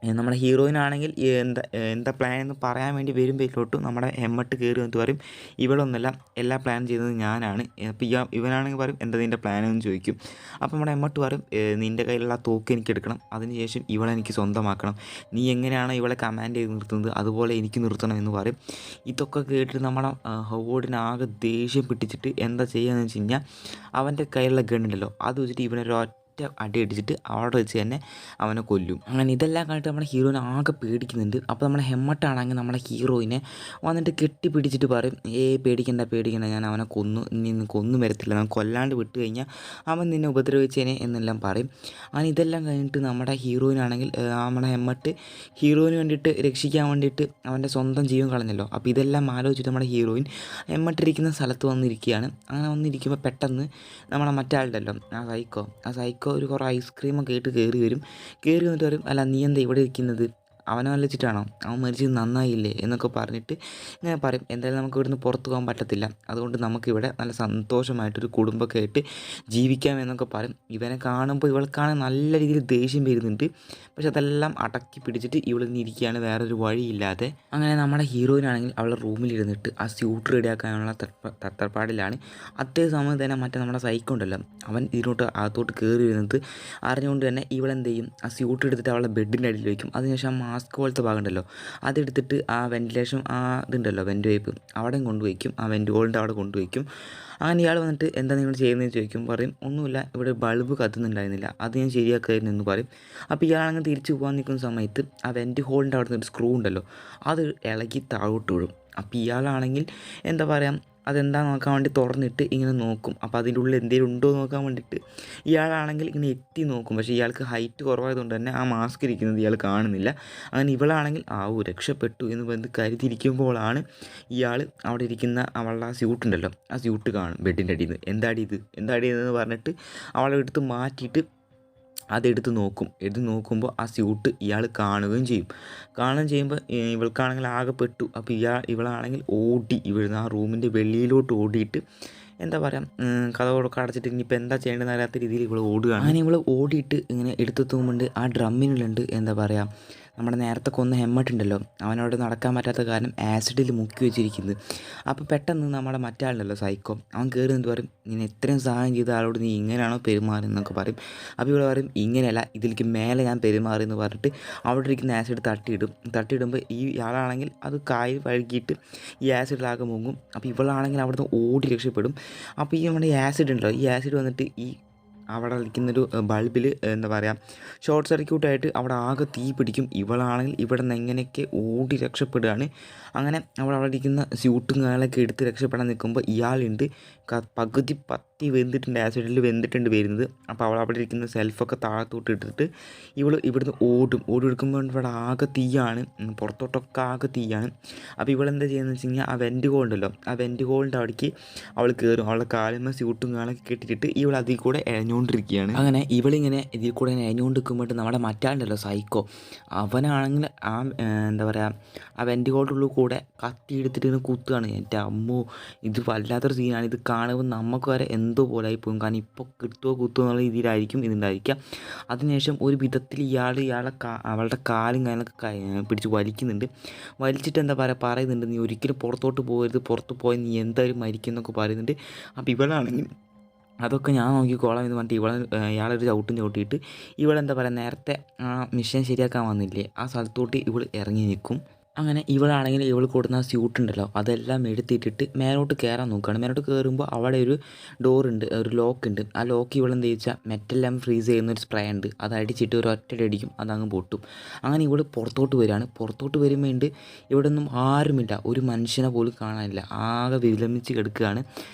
നമ്മുടെ ഹീറോയിനാണെങ്കിൽ എന്താ പ്ലാൻ എന്ന് പറയാൻ വേണ്ടി വരുമ്പോഴേക്കും നമ്മുടെ ഹെമ്മട്ട് കയറി വന്നിട്ട് പറയും ഇവളൊന്നുമല്ല എല്ലാ പ്ലാൻ ചെയ്തത് ഞാനാണ്. അപ്പോൾ ഇവനാണെങ്കിൽ പറയും എന്താ നിൻ്റെ പ്ലാൻ എന്ന് ചോദിക്കും. അപ്പോൾ നമ്മുടെ ഹെമ്മട്ട് പറയും നിൻ്റെ കയ്യിലുള്ള തോക്ക് എനിക്ക് എടുക്കണം, അതിനുശേഷം ഇവളെ എനിക്ക് സ്വന്തമാക്കണം, നീ എങ്ങനെയാണ് ഇവളെ കമാൻഡ് ചെയ്ത് നിർത്തുന്നത് അതുപോലെ എനിക്ക് നിർത്തണം എന്ന് പറയും. ഇതൊക്കെ കേട്ടിട്ട് നമ്മുടെ ഹോവാർഡിന് ആകെ ദേഷ്യം പിടിച്ചിട്ട് എന്താ ചെയ്യുകയെന്ന് വെച്ച് കഴിഞ്ഞാൽ അവൻ്റെ കയ്യിലുള്ള ഗണ്ണുണ്ടല്ലോ അത് വെച്ചിട്ട് ഇവനൊരു അടി അടിച്ചിട്ട് അവിടെ വെച്ച് തന്നെ അവനെ കൊല്ലും. അങ്ങനെ ഇതെല്ലാം കണ്ടിട്ട് നമ്മുടെ ഹീറോയിനെ ആകെ പേടിക്കുന്നുണ്ട്. അപ്പോൾ നമ്മുടെ ഹെമ്മട്ടാണെങ്കിൽ നമ്മുടെ ഹീറോയിനെ വന്നിട്ട് കെട്ടിപ്പിടിച്ചിട്ട് പറയും പേടിക്കണ്ട ഞാൻ അവനെ കൊന്നും വരത്തില്ല, ഞാൻ കൊല്ലാണ്ട് വിട്ട് കഴിഞ്ഞാൽ അവൻ നിന്നെ ഉപദ്രവിച്ചേനെ എന്നെല്ലാം പറയും. അങ്ങനെ ഇതെല്ലാം കഴിഞ്ഞിട്ട് നമ്മുടെ ഹീറോയിനാണെങ്കിൽ നമ്മുടെ ഹെമ്മട്ട് ഹീറോയിന് വേണ്ടിയിട്ട് രക്ഷിക്കാൻ വേണ്ടിയിട്ട് അവൻ്റെ സ്വന്തം ജീവൻ കളഞ്ഞല്ലോ. അപ്പോൾ ഇതെല്ലാം ആലോചിച്ചിട്ട് നമ്മുടെ ഹീറോയിൻ ഹെമ്മട്ടിരിക്കുന്ന സ്ഥലത്ത് വന്നിരിക്കുകയാണ്. അങ്ങനെ വന്നിരിക്കുമ്പോൾ പെട്ടെന്ന് നമ്മളെ മറ്റാളുണ്ടല്ലോ ആ സൈക്കോ ഒരു കുറേ ഐസ്ക്രീമൊക്കെ ആയിട്ട് കയറി വന്നിട്ട് പറയും അല്ല നീ എന്താ ഇവിടെ ഇരിക്കുന്നത്, അവനെ വല്ലച്ചിട്ടാണോ, അവൻ മരിച്ചത് നന്നായില്ലേ എന്നൊക്കെ പറഞ്ഞിട്ട് ഇങ്ങനെ പറയും എന്തായാലും നമുക്ക് ഇവിടുന്ന് പുറത്ത് പോകാൻ പറ്റത്തില്ല, അതുകൊണ്ട് നമുക്കിവിടെ നല്ല സന്തോഷമായിട്ടൊരു കുടുംബമൊക്കെ ആയിട്ട് ജീവിക്കാം എന്നൊക്കെ പറയും. ഇവനെ കാണുമ്പോൾ ഇവൾക്കാണെങ്കിൽ നല്ല രീതിയിൽ ദേഷ്യം വരുന്നുണ്ട്, പക്ഷെ അതെല്ലാം അടക്കി പിടിച്ചിട്ട് ഇവളിൽ നിന്ന് ഇരിക്കുകയാണ് വേറൊരു വഴിയില്ലാതെ. അങ്ങനെ നമ്മുടെ ഹീറോയിനാണെങ്കിൽ അവളുടെ റൂമിലിരുന്നിട്ട് ആ സ്യൂട്ട് റെഡിയാക്കാനുള്ള തത്രപ്പാടിലാണ്. അതേ സമയം തന്നെ മറ്റേ നമ്മുടെ സൈക്കോ ഉണ്ടല്ലോ അവൻ ഇതിലോട്ട് അകത്തോട്ട് കയറി വരുന്നത് അറിഞ്ഞുകൊണ്ട് തന്നെ ഇവളെന്ത് ചെയ്യും ആ സ്യൂട്ട് എടുത്തിട്ട് അവളുടെ ബെഡിൻ്റെ അടിയിൽ വയ്ക്കും. അതിനുശേഷം മാസ്ക് പോലത്തെ ഭാഗം ഉണ്ടല്ലോ അതെടുത്തിട്ട് ആ വെൻറ്റിലേഷൻ ഇതുണ്ടല്ലോ വെൻറ്റ് പൈപ്പ് അവിടെ കൊണ്ടുവയ്ക്കും, ആ വെൻറ്റ് ഹോളിൻ്റെ അവിടെ കൊണ്ടുവയ്ക്കും. അങ്ങനെ ഇയാൾ വന്നിട്ട് എന്താ നിങ്ങൾ ചെയ്യുന്നതെന്ന് ചോദിക്കും, പറയും ഒന്നുമില്ല ഇവിടെ ബൾബ് കത്തുന്നുണ്ടായിരുന്നില്ല അത് ഞാൻ ശരിയാക്കുമായിരുന്നു എന്ന് പറയും. അപ്പോൾ ഇയാളങ്ങ് തിരിച്ചു പോകാൻ നിൽക്കുന്ന സമയത്ത് ആ വെൻറ്റ് ഹോളിൻ്റെ അവിടെ നിന്ന് ഒരു സ്ക്രൂ ഉണ്ടല്ലോ അത് ഇളകി താഴോട്ട് വീഴും. അപ്പോൾ ഇയാളാണെങ്കിൽ എന്താ പറയുക അതെന്താ നോക്കാൻ വേണ്ടി തുറന്നിട്ട് ഇങ്ങനെ നോക്കും. അപ്പോൾ അതിൻ്റെ ഉള്ളിൽ എന്തെങ്കിലും ഉണ്ടോ എന്ന് നോക്കാൻ വേണ്ടിയിട്ട് ഇയാളാണെങ്കിൽ ഇങ്ങനെ എത്തി നോക്കും. പക്ഷേ ഇയാൾക്ക് ഹൈറ്റ് കുറവായതുകൊണ്ട് തന്നെ ആ മാസ്ക് ഇരിക്കുന്നത് ഇയാൾ കാണുന്നില്ല. അങ്ങനെ ഇവളാണെങ്കിൽ രക്ഷപ്പെട്ടു എന്ന് പറഞ്ഞ് കരുതിയിരിക്കുമ്പോഴാണ് ഇയാൾ അവിടെ ഇരിക്കുന്ന അവളുടെ ആ സ്യൂട്ടുണ്ടല്ലോ ആ സ്യൂട്ട് കാണും ബെഡിൻ്റെ അടിയിൽ നിന്ന്. എന്താടി ഇതെന്ന് പറഞ്ഞിട്ട് അവളെ എടുത്ത് മാറ്റിയിട്ട് അതെടുത്ത് നോക്കും. എടുത്ത് നോക്കുമ്പോൾ ആ സ്യൂട്ട് ഇയാൾ കാണുകയും ചെയ്യുമ്പോൾ ഇവൾക്കാണെങ്കിൽ ആകെ പെട്ടു. അപ്പോൾ ഇവളാണെങ്കിൽ ഇവിടുന്ന് ആ റൂമിൻ്റെ വെളിയിലോട്ട് ഓടിയിട്ട് എന്താ പറയുക കഥകളൊക്കെ അടച്ചിട്ട് ഇനിയിപ്പോൾ എന്താ ചെയ്യേണ്ടതെന്ന് അറിയാത്ത രീതിയിൽ ഇവൾ ഓടുകയാണ്. അങ്ങനെ ഇവൾ ഓടിയിട്ട് ഇങ്ങനെ എടുത്തെത്തുമ്പോൾ ആ ഡ്രമ്മിനുള്ളുണ്ട് എന്താ പറയുക നമ്മുടെ നേരത്തെ കൊന്ന ഹെമ്മട്ടുണ്ടല്ലോ അവനോട് നടക്കാൻ പറ്റാത്ത കാരണം ആസിഡിൽ മുക്കി വെച്ചിരിക്കുന്നത്. അപ്പോൾ പെട്ടെന്ന് നമ്മുടെ മറ്റാളുണ്ടല്ലോ സൈക്കോ അവൻ കയറി എന്നിട്ട് പറയും നീ ഇത്രയും സഹായം ചെയ്ത ആളോട് നീ ഇങ്ങനെയാണോ പെരുമാറുന്നൊക്കെ പറയും. അപ്പോൾ ഇവിടെ പറയും ഇങ്ങനെയല്ല ഇതിലേക്ക് മേലെ ഞാൻ പെരുമാറിയെന്ന് പറഞ്ഞിട്ട് അവിടെ ഇരിക്കുന്ന ആസിഡ് തട്ടിയിടുമ്പോൾ ഇയാളാണെങ്കിൽ അത് കായ് വഴുകിയിട്ട് ഈ ആസിഡിലാകെ മുങ്ങും. അപ്പോൾ ഇവളാണെങ്കിൽ അവിടുന്ന് ഓടി രക്ഷപ്പെടും. അപ്പോൾ നമ്മുടെ ആസിഡ് ഉണ്ടല്ലോ ഈ ആസിഡ് വന്നിട്ട് അവിടെ ഇരിക്കുന്നൊരു ബൾബിൽ എന്താ പറയുക ഷോർട്ട് സർക്യൂട്ടായിട്ട് അവിടെ ആകെ തീ പിടിക്കും. ഇവളാണെങ്കിൽ ഇവിടെ നിന്ന് എങ്ങനെയൊക്കെ ഓടി രക്ഷപ്പെടുകയാണ്. അങ്ങനെ അവിടെ ഇരിക്കുന്ന സ്യൂട്ടും കാര്യങ്ങളൊക്കെ എടുത്ത് രക്ഷപ്പെടാൻ നിൽക്കുമ്പോൾ ഇയാളുണ്ട് പകുതി പത്തി വെന്തിട്ടുണ്ട്, ആസിഡിൽ വെന്തിട്ടുണ്ട് വരുന്നത്. അപ്പോൾ അവിടെ ഇരിക്കുന്ന സെൽഫൊക്കെ താഴത്തോട്ട് ഇട്ടിട്ട് ഇവിടുന്ന് ഓടിയെടുക്കുമ്പോൾ ഇവിടെ ആകെ തീയാണ്, പുറത്തോട്ടൊക്കെ ആകെ തീയാണ്. അപ്പോൾ ഇവളെന്താ ചെയ്യുന്നത് വെച്ച് കഴിഞ്ഞാൽ ആ വെൻറ്റ് ഹോൾ ഉണ്ടല്ലോ ആ വെൻറ്റ് ഹോളിൻ്റെ അവിടേക്ക് അവൾ കയറും. അവളുടെ കാലുമ്പോൾ സ്യൂട്ടും കാര്യങ്ങളൊക്കെ കെട്ടിയിട്ട് ഇവൾ അതിൽ കൂടെ ഇഴഞ്ഞുകൊണ്ടിരിക്കുകയാണ്. അങ്ങനെ ഇവളിങ്ങനെ ഇതിൽ കൂടെ ഇഴഞ്ഞുകൊണ്ടിരിക്കുമ്പോൾ നമ്മുടെ മറ്റാളുണ്ടല്ലോ സൈക്കോ അവനാണെങ്കിൽ എന്താ പറയുക ആ വെൻറ്റ് ഹോളിൻ്റെ ഉള്ളിൽ കൂടെ കത്തി എടുത്തിട്ട് ഇങ്ങനെ കുത്തുകയാണ്. എൻ്റെ അമ്മോ ഇത് വല്ലാത്തൊരു സീനാണ്. ഇത് കാണുമ്പോൾ നമുക്ക് വരെ എന്തോ പോലെ ആയി പോകും. കാരണം ഇപ്പോൾ കുത്തുമോ എന്നുള്ള രീതിയിലായിരിക്കും ഇതുണ്ടായിരിക്കുക. അതിനുശേഷം ഒരു വിധത്തിൽ അവളുടെ കാലും കാര്യങ്ങളൊക്കെ പിടിച്ച് വലിച്ചിട്ട് എന്താ പറയുന്നുണ്ട് നീ ഒരിക്കലും പുറത്തോട്ട് പോകരുത്, പുറത്ത് പോയി നീ എന്തായാലും മരിക്കും എന്നൊക്കെ പറയുന്നുണ്ട്. അപ്പോൾ ഇവളാണെങ്കിൽ അതൊക്കെ ഞാൻ നോക്കിക്കോളാം എന്ന് പറഞ്ഞിട്ട് ഇയാളൊരു ചവിട്ടിയിട്ട് ഇവളെന്താ പറയുക നേരത്തെ ആ മിഷൻ ശരിയാക്കാൻ വന്നില്ലേ ആ സ്ഥലത്തോട്ട് ഇവൾ ഇറങ്ങി നിൽക്കും. അങ്ങനെ ഇവളാണെങ്കിൽ ഇവൾ കൊടുക്കുന്ന സ്യൂട്ടുണ്ടല്ലോ അതെല്ലാം എടുത്തിട്ടിട്ട് മേലോട്ട് കയറാൻ നോക്കുകയാണ്. മേലോട്ട് കയറുമ്പോൾ അവിടെ ഒരു ഡോറുണ്ട്, ഒരു ലോക്കുണ്ട്. ആ ലോക്ക് ഇവളെന്ത് ചോദിച്ചാൽ മെറ്റെല്ലാം ഫ്രീസ് ചെയ്യുന്നൊരു സ്പ്രേ ഉണ്ട്, അത് അടിച്ചിട്ട് ഒരു ഒറ്റയടിക്കും അതങ്ങ് പൊട്ടും. അങ്ങനെ ഇവൾ പുറത്തോട്ട് വരികയാണ്. പുറത്തോട്ട് വരുമ്പോൾ ഇവിടെ ഒന്നും ആരുമില്ല, ഒരു മനുഷ്യനെ പോലും കാണാനില്ല, ആകെ വിലമിച്ച് കിടക്കുകയാണ്.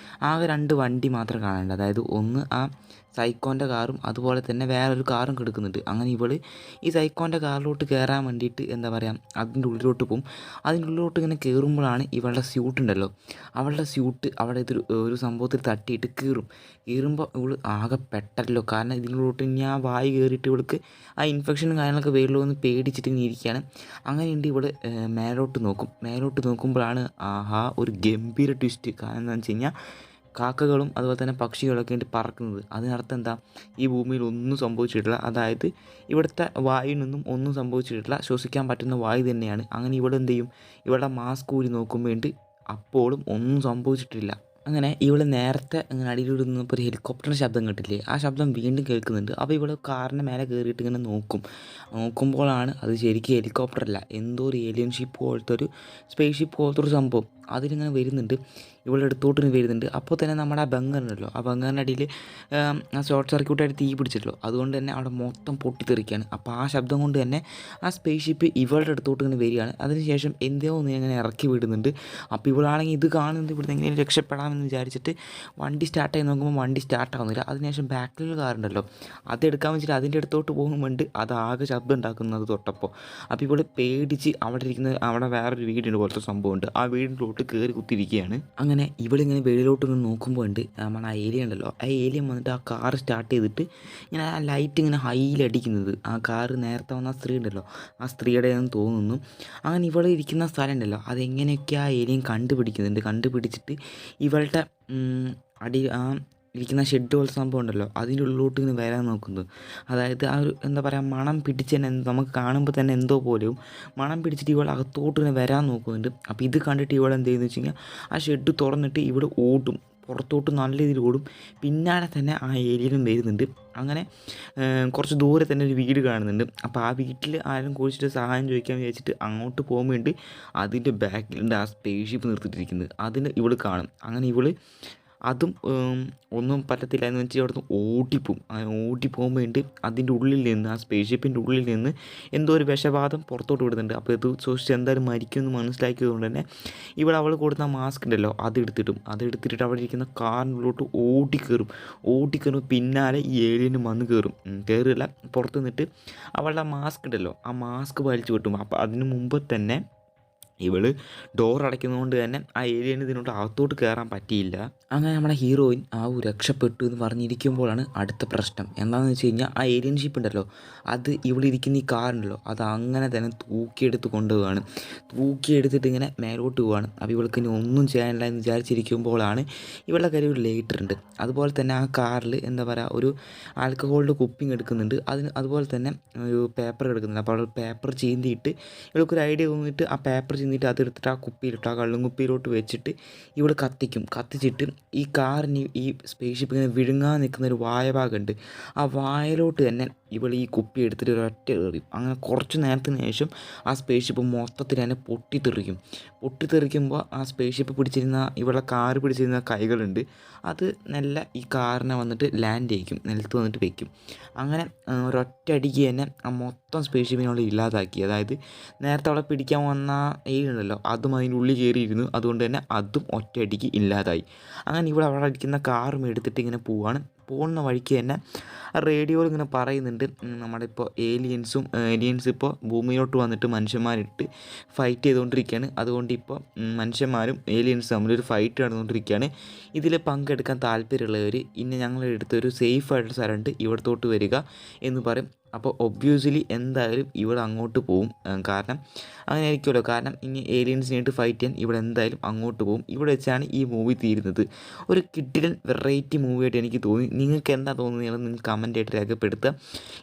ആകെ 2 വണ്ടി മാത്രം കാണാനുണ്ട്. അതായത് ഒന്ന് ആ സൈക്കോൻ്റെ കാറും അതുപോലെ തന്നെ വേറൊരു കാറും കിടക്കുന്നുണ്ട്. അങ്ങനെ ഇവൾ ഈ സൈക്കോൻ്റെ കാറിലോട്ട് കയറാൻ വേണ്ടിയിട്ട് എന്താ പറയുക അതിൻ്റെ ഉള്ളിലോട്ട് പോകും. അതിൻ്റെ ഉള്ളിലോട്ട് ഇങ്ങനെ കയറുമ്പോഴാണ് ഇവളുടെ സ്യൂട്ടുണ്ടല്ലോ അവളുടെ സ്യൂട്ട് അവിടെ ഒരു സംഭവത്തിൽ തട്ടിയിട്ട് കീറുമ്പോൾ ഇവൾ ആകെ പെട്ടല്ലോ. കാരണം ഇതിനുള്ളിലോട്ട് ഇനി ആ വായു കയറിയിട്ട് ഇവൾക്ക് ആ ഇൻഫെക്ഷനും കാര്യങ്ങളൊക്കെ വരുള്ളൂ എന്ന് പേടിച്ചിട്ട് ഇങ്ങനെ ഇരിക്കുകയാണ്. അങ്ങനെയുണ്ട് ഇവൾ മേലോട്ട് നോക്കുമ്പോഴാണ് ഒരു ഗംഭീര ട്വിസ്റ്റ്. കാരണം എന്താണെന്ന് വെച്ച് കഴിഞ്ഞാൽ കാക്കകളും അതുപോലെ തന്നെ പക്ഷികളൊക്കെ ആയിട്ട് പറക്കുന്നത്. അതിനർത്ഥം എന്താ ഈ ഭൂമിയിൽ ഒന്നും സംഭവിച്ചിട്ടില്ല, അതായത് ഇവിടുത്തെ വായുവിനൊന്നും ഒന്നും സംഭവിച്ചിട്ടില്ല, ശ്വസിക്കാൻ പറ്റുന്ന വായു തന്നെയാണ്. അങ്ങനെ ഇവിടെ എന്ത് ചെയ്യും ഇവളുടെ മാസ്ക് ഊരി നോക്കുമ്പോൾ അപ്പോഴും ഒന്നും സംഭവിച്ചിട്ടില്ല. അങ്ങനെ ഇവൾ നേരത്തെ ഇങ്ങനെ അടിയിലൂടെ നിന്നപ്പോൾ ഒരു ഹെലികോപ്റ്ററിൻ്റെ ശബ്ദം കേട്ടില്ലേ, ആ ശബ്ദം വീണ്ടും കേൾക്കുന്നുണ്ട്. അപ്പോൾ ഇവൾ കാറിൻ്റെ മേലെ കയറിയിട്ട് ഇങ്ങനെ നോക്കുമ്പോഴാണ് അത് ശരിക്കും ഹെലികോപ്റ്ററല്ല, എന്തോ ഒരു ഏലിയൻ ഷിപ്പ് പോലത്തെ ഒരു സ്പേസ് ഷിപ്പ് പോലത്തെ ഒരു സംഭവം അതിലിങ്ങനെ വരുന്നുണ്ട്, ഇവളുടെ അടുത്തോട്ട് വരുന്നുണ്ട്. അപ്പോൾ തന്നെ നമ്മുടെ ആ ബങ്കറുണ്ടല്ലോ ആ ബങ്കറിൻ്റെ അടിയിൽ ആ ഷോർട്ട് സർക്യൂട്ടായിട്ട് തീ പിടിച്ചിട്ടല്ലോ, അതുകൊണ്ട് തന്നെ അവിടെ മൊത്തം പൊട്ടിത്തെറിക്കുകയാണ്. അപ്പോൾ ആ ശബ്ദം കൊണ്ട് തന്നെ ആ സ്പേസ് ഷിപ്പ് ഇവളുടെ അടുത്തോട്ട് ഇങ്ങനെ വരികയാണ്. അതിനുശേഷം എന്തോ ഒന്ന് ഇങ്ങനെ ഇറക്കി വിടുന്നുണ്ട്. അപ്പോൾ ഇവളാണെങ്കിൽ ഇത് കാണുന്നത് ഇവിടുന്ന് എങ്ങനെ രക്ഷപ്പെടാമെന്ന് വിചാരിച്ചിട്ട് വണ്ടി സ്റ്റാർട്ട് ചെയ്ത് നോക്കുമ്പോൾ വണ്ടി സ്റ്റാർട്ട് ആവുന്നില്ല. അതിനുശേഷം ബാക്കിലുള്ള കാറുണ്ടല്ലോ അതെടുക്കാൻ വെച്ചിട്ട് അതിൻ്റെ അടുത്തോട്ട് പോകുമ്പോൾ അത് ആകെ ശബ്ദം ഉണ്ടാക്കുന്നത് തൊട്ടപ്പോൾ. അപ്പോൾ ഇവൾ പേടിച്ച് അവിടെ വേറൊരു വീടിൻ്റെ പോലത്തെ സംഭവമുണ്ട്, ആ വീടിൻ്റെ കയറി കുത്തിരിക്കുകയാണ്. അങ്ങനെ ഇവളിങ്ങനെ വെളിയിലോട്ട് ഇങ്ങനെ നോക്കുമ്പോൾ നമ്മുടെ ആ ഏരിയ ഉണ്ടല്ലോ ആ ഏരിയ വന്നിട്ട് ആ കാർ സ്റ്റാർട്ട് ചെയ്തിട്ട് ഇങ്ങനെ ആ ലൈറ്റ് ഇങ്ങനെ ഹൈയിലടിക്കുന്നത് ആ കാറ് നേരത്തെ വന്ന ആ സ്ത്രീ ഉണ്ടല്ലോ ആ സ്ത്രീയുടെയാണെന്ന് തോന്നുന്നു. അങ്ങനെ ഇവൾ ഇരിക്കുന്ന സ്ഥലം ഉണ്ടല്ലോ അതെങ്ങനെയൊക്കെ ആ ഏരിയയും കണ്ടുപിടിച്ചിട്ട് ഇവളുടെ ഇരിക്കുന്ന ഷെഡ് പോലത്തെ സംഭവം ഉണ്ടല്ലോ അതിൻ്റെ ഉള്ളിലോട്ട് ഇങ്ങനെ വരാൻ നോക്കുന്നത്. അതായത് ആ ഒരു എന്താ പറയുക മണം പിടിച്ച് തന്നെ നമുക്ക് കാണുമ്പോൾ തന്നെ എന്തോ പോലെയും മണം പിടിച്ചിട്ട് ഇവൾ അകത്തോട്ട് ഇങ്ങനെ വരാൻ നോക്കുന്നുണ്ട്. അപ്പോൾ ഇത് കണ്ടിട്ട് ഇവൾ എന്ത് ചെയ്യുന്നത് വെച്ച് കഴിഞ്ഞാൽ ആ ഷെഡ് തുറന്നിട്ട് ഇവിടെ ഓടും. പുറത്തോട്ട് നല്ല രീതിയിൽ ഓടും. പിന്നാലെ തന്നെ ആ ഏലിയനും വരുന്നുണ്ട്. അങ്ങനെ കുറച്ച് ദൂരെ തന്നെ ഒരു വീട് കാണുന്നുണ്ട്. അപ്പോൾ ആ വീട്ടിൽ ആരും കുഴിച്ചിട്ട് സഹായം ചോദിക്കാൻ വിചാരിച്ചിട്ട് അങ്ങോട്ട് പോകാൻ വേണ്ടി അതിൻ്റെ ബാക്കിലുണ്ട് ആ സ്പേസ് ഷിപ്പ് നിർത്തിയിട്ടിരിക്കുന്നത്. അതിന് ഇവൾ കാണും. അങ്ങനെ ഇവൾ അതും ഒന്നും പറ്റത്തില്ല എന്ന് വെച്ചാൽ അവിടുന്ന് ഓടിപ്പോവും. അങ്ങനെ ഓടിപ്പോകാൻ വേണ്ടി അതിൻ്റെ ഉള്ളിൽ നിന്ന് ആ സ്പേസ് ഷിപ്പിൻ്റെ ഉള്ളിൽ നിന്ന് എന്തോ ഒരു വിഷവാതം പുറത്തോട്ട് വിടുന്നുണ്ട്. അപ്പോൾ ഇത് സൂക്ഷിച്ച് എന്തായാലും മരിക്കുമെന്ന് മനസ്സിലാക്കിയത് കൊണ്ട് തന്നെ അവൾ കൊടുത്ത മാസ്ക് ഉണ്ടല്ലോ അതെടുത്തിട്ട് അവിടെ ഇരിക്കുന്ന കാറിനുള്ളിലോട്ട് ഓടിക്കയറും. പിന്നാലെ ഈ ഏലിയനും വന്ന് കയറില്ല പുറത്ത് നിന്നിട്ട് അവളുടെ മാസ്ക് ഉണ്ടല്ലോ ആ മാസ്ക് വലിച്ചു കിട്ടും. അപ്പോൾ അതിന് മുമ്പ് തന്നെ ഇവൾ ഡോർ അടയ്ക്കുന്നതുകൊണ്ട് തന്നെ ആ ഏലിയന് ഇതിനോട്ട് അകത്തോട്ട് കയറാൻ പറ്റിയില്ല. അങ്ങനെ നമ്മുടെ ഹീറോയിൻ രക്ഷപ്പെട്ടു എന്ന് പറഞ്ഞിരിക്കുമ്പോഴാണ് അടുത്ത പ്രശ്നം എന്താണെന്ന് വെച്ച് കഴിഞ്ഞാൽ ആ ഏലിയൻ ഷിപ്പ് ഉണ്ടല്ലോ അത് ഇരിക്കുന്ന ഈ കാറുണ്ടല്ലോ അത് അങ്ങനെ തന്നെ തൂക്കിയെടുത്ത് കൊണ്ടുപോവുകയാണ്. തൂക്കിയെടുത്തിട്ട് ഇങ്ങനെ മേലോട്ട് പോവുകയാണ്. അപ്പോൾ ഇവൾക്ക് ഇനി ഒന്നും ചെയ്യാനില്ല എന്ന് വിചാരിച്ചിരിക്കുമ്പോഴാണ് ഇവളുടെ കയ്യിൽ ഒരു ലൈറ്റർ ഉണ്ട്. അതുപോലെ തന്നെ ആ കാറിൽ എന്താ പറയുക ഒരു ആൽക്കഹോളിൻ്റെ കുപ്പിങ് എടുക്കുന്നുണ്ട്. അതുപോലെ തന്നെ ഒരു പേപ്പർ എടുക്കുന്നുണ്ട്. അപ്പോൾ അവൾ പേപ്പർ ചീന്തിയിട്ട് ഇവൾക്കൊരു ഐഡിയ തോന്നിയിട്ട് ആ പേപ്പർ ചീന്തിയിട്ട് അതെടുത്തിട്ട് ആ കുപ്പിയിലിട്ട് ആ കള്ളും കുപ്പിയിലോട്ട് വെച്ചിട്ട് ഇവൾ കത്തിച്ചിട്ട് ഈ കാറിന് ഈ സ്പേസ് ഷിപ്പ് ഇങ്ങനെ വിഴുങ്ങാൻ നിൽക്കുന്ന ഒരു വായഭാഗമുണ്ട്. ആ വായലോട്ട് തന്നെ ഇവൾ ഈ കുപ്പി എടുത്തിട്ട് ഒരൊറ്റ എറിയും. അങ്ങനെ കുറച്ച് നേരത്തിന് ശേഷം ആ സ്പേസ് ഷിപ്പ് മൊത്തത്തിൽ തന്നെ പൊട്ടിത്തെറിക്കുമ്പോൾ ആ സ്പേസ് ഷിപ്പ് പിടിച്ചിരുന്ന ഇവളുടെ കാറ് പിടിച്ചിരുന്ന കൈകളുണ്ട് അത് നല്ല ഈ കാറിനെ വന്നിട്ട് ലാൻഡ് ചെയ്യിക്കും, നിലത്ത് വന്നിട്ട് വെക്കും. അങ്ങനെ ഒരൊറ്റ അടിക്ക് തന്നെ ആ മൊത്തം സ്പേസ് ഷിപ്പിനെ അവൾ ഇല്ലാതാക്കി. അതായത് നേരത്തെ അവളെ പിടിക്കാൻ വന്ന ഉണ്ടല്ലോ അതും അതിൻ്റെ ഉള്ളിൽ കയറിയിരുന്നു. അതുകൊണ്ട് തന്നെ അതും ഒറ്റയടിക്ക് ഇല്ലാതായി. അങ്ങനെ ഇവിടെ അവിടെ ഇരിക്കുന്ന കാറും എടുത്തിട്ട് ഇങ്ങനെ പോകുന്ന വഴിക്ക് തന്നെ റേഡിയോയിൽ ഇങ്ങനെ പറയുന്നുണ്ട് നമ്മുടെ ഇപ്പോൾ ഏലിയൻസ് ഇപ്പോൾ ഭൂമിയിലോട്ട് വന്നിട്ട് മനുഷ്യന്മാരിട്ട് ഫൈറ്റ് ചെയ്തുകൊണ്ടിരിക്കുകയാണ്. അതുകൊണ്ട് ഇപ്പോൾ മനുഷ്യന്മാരും ഏലിയൻസും തമ്മിലൊരു ഫൈറ്റ് നടന്നുകൊണ്ടിരിക്കുകയാണ്. ഇതിൽ പങ്കെടുക്കാൻ താല്പര്യമുള്ളവർ ഇന്ന് ഞങ്ങളുടെ അടുത്തൊരു സേഫ് ആയിട്ടുള്ള സ്ഥലമുണ്ട്, ഇവിടത്തോട്ട് വരിക എന്ന് പറയും. അപ്പോൾ ഒബ്വിയസ്ലി എന്തായാലും ഇവിടെ അങ്ങോട്ട് പോവും. കാരണം അങ്ങനെ ആയിരിക്കുമല്ലോ. കാരണം ഇനി ഏലിയൻസിനായിട്ട് ഫൈറ്റ് ചെയ്യാൻ ഇവിടെ എന്തായാലും അങ്ങോട്ട് പോകും. ഇവിടെ വെച്ചാണ് ഈ മൂവി തീരുന്നത്. ഒരു കിഡിലൻ വെറൈറ്റി മൂവിയായിട്ട് എനിക്ക് തോന്നി. നിങ്ങൾക്ക് എന്താ തോന്നുന്നത് നിങ്ങൾ കമൻറ്റായിട്ട് രേഖപ്പെടുത്തുക.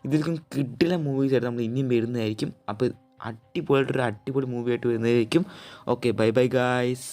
ഇതിൽക്കും കിഡിലൻ മൂവീസായിട്ട് നമ്മൾ ഇനിയും വരുന്നതായിരിക്കും. അപ്പോൾ അടിപൊളി മൂവിയായിട്ട് വരുന്നതായിരിക്കും. Okay, bye guys.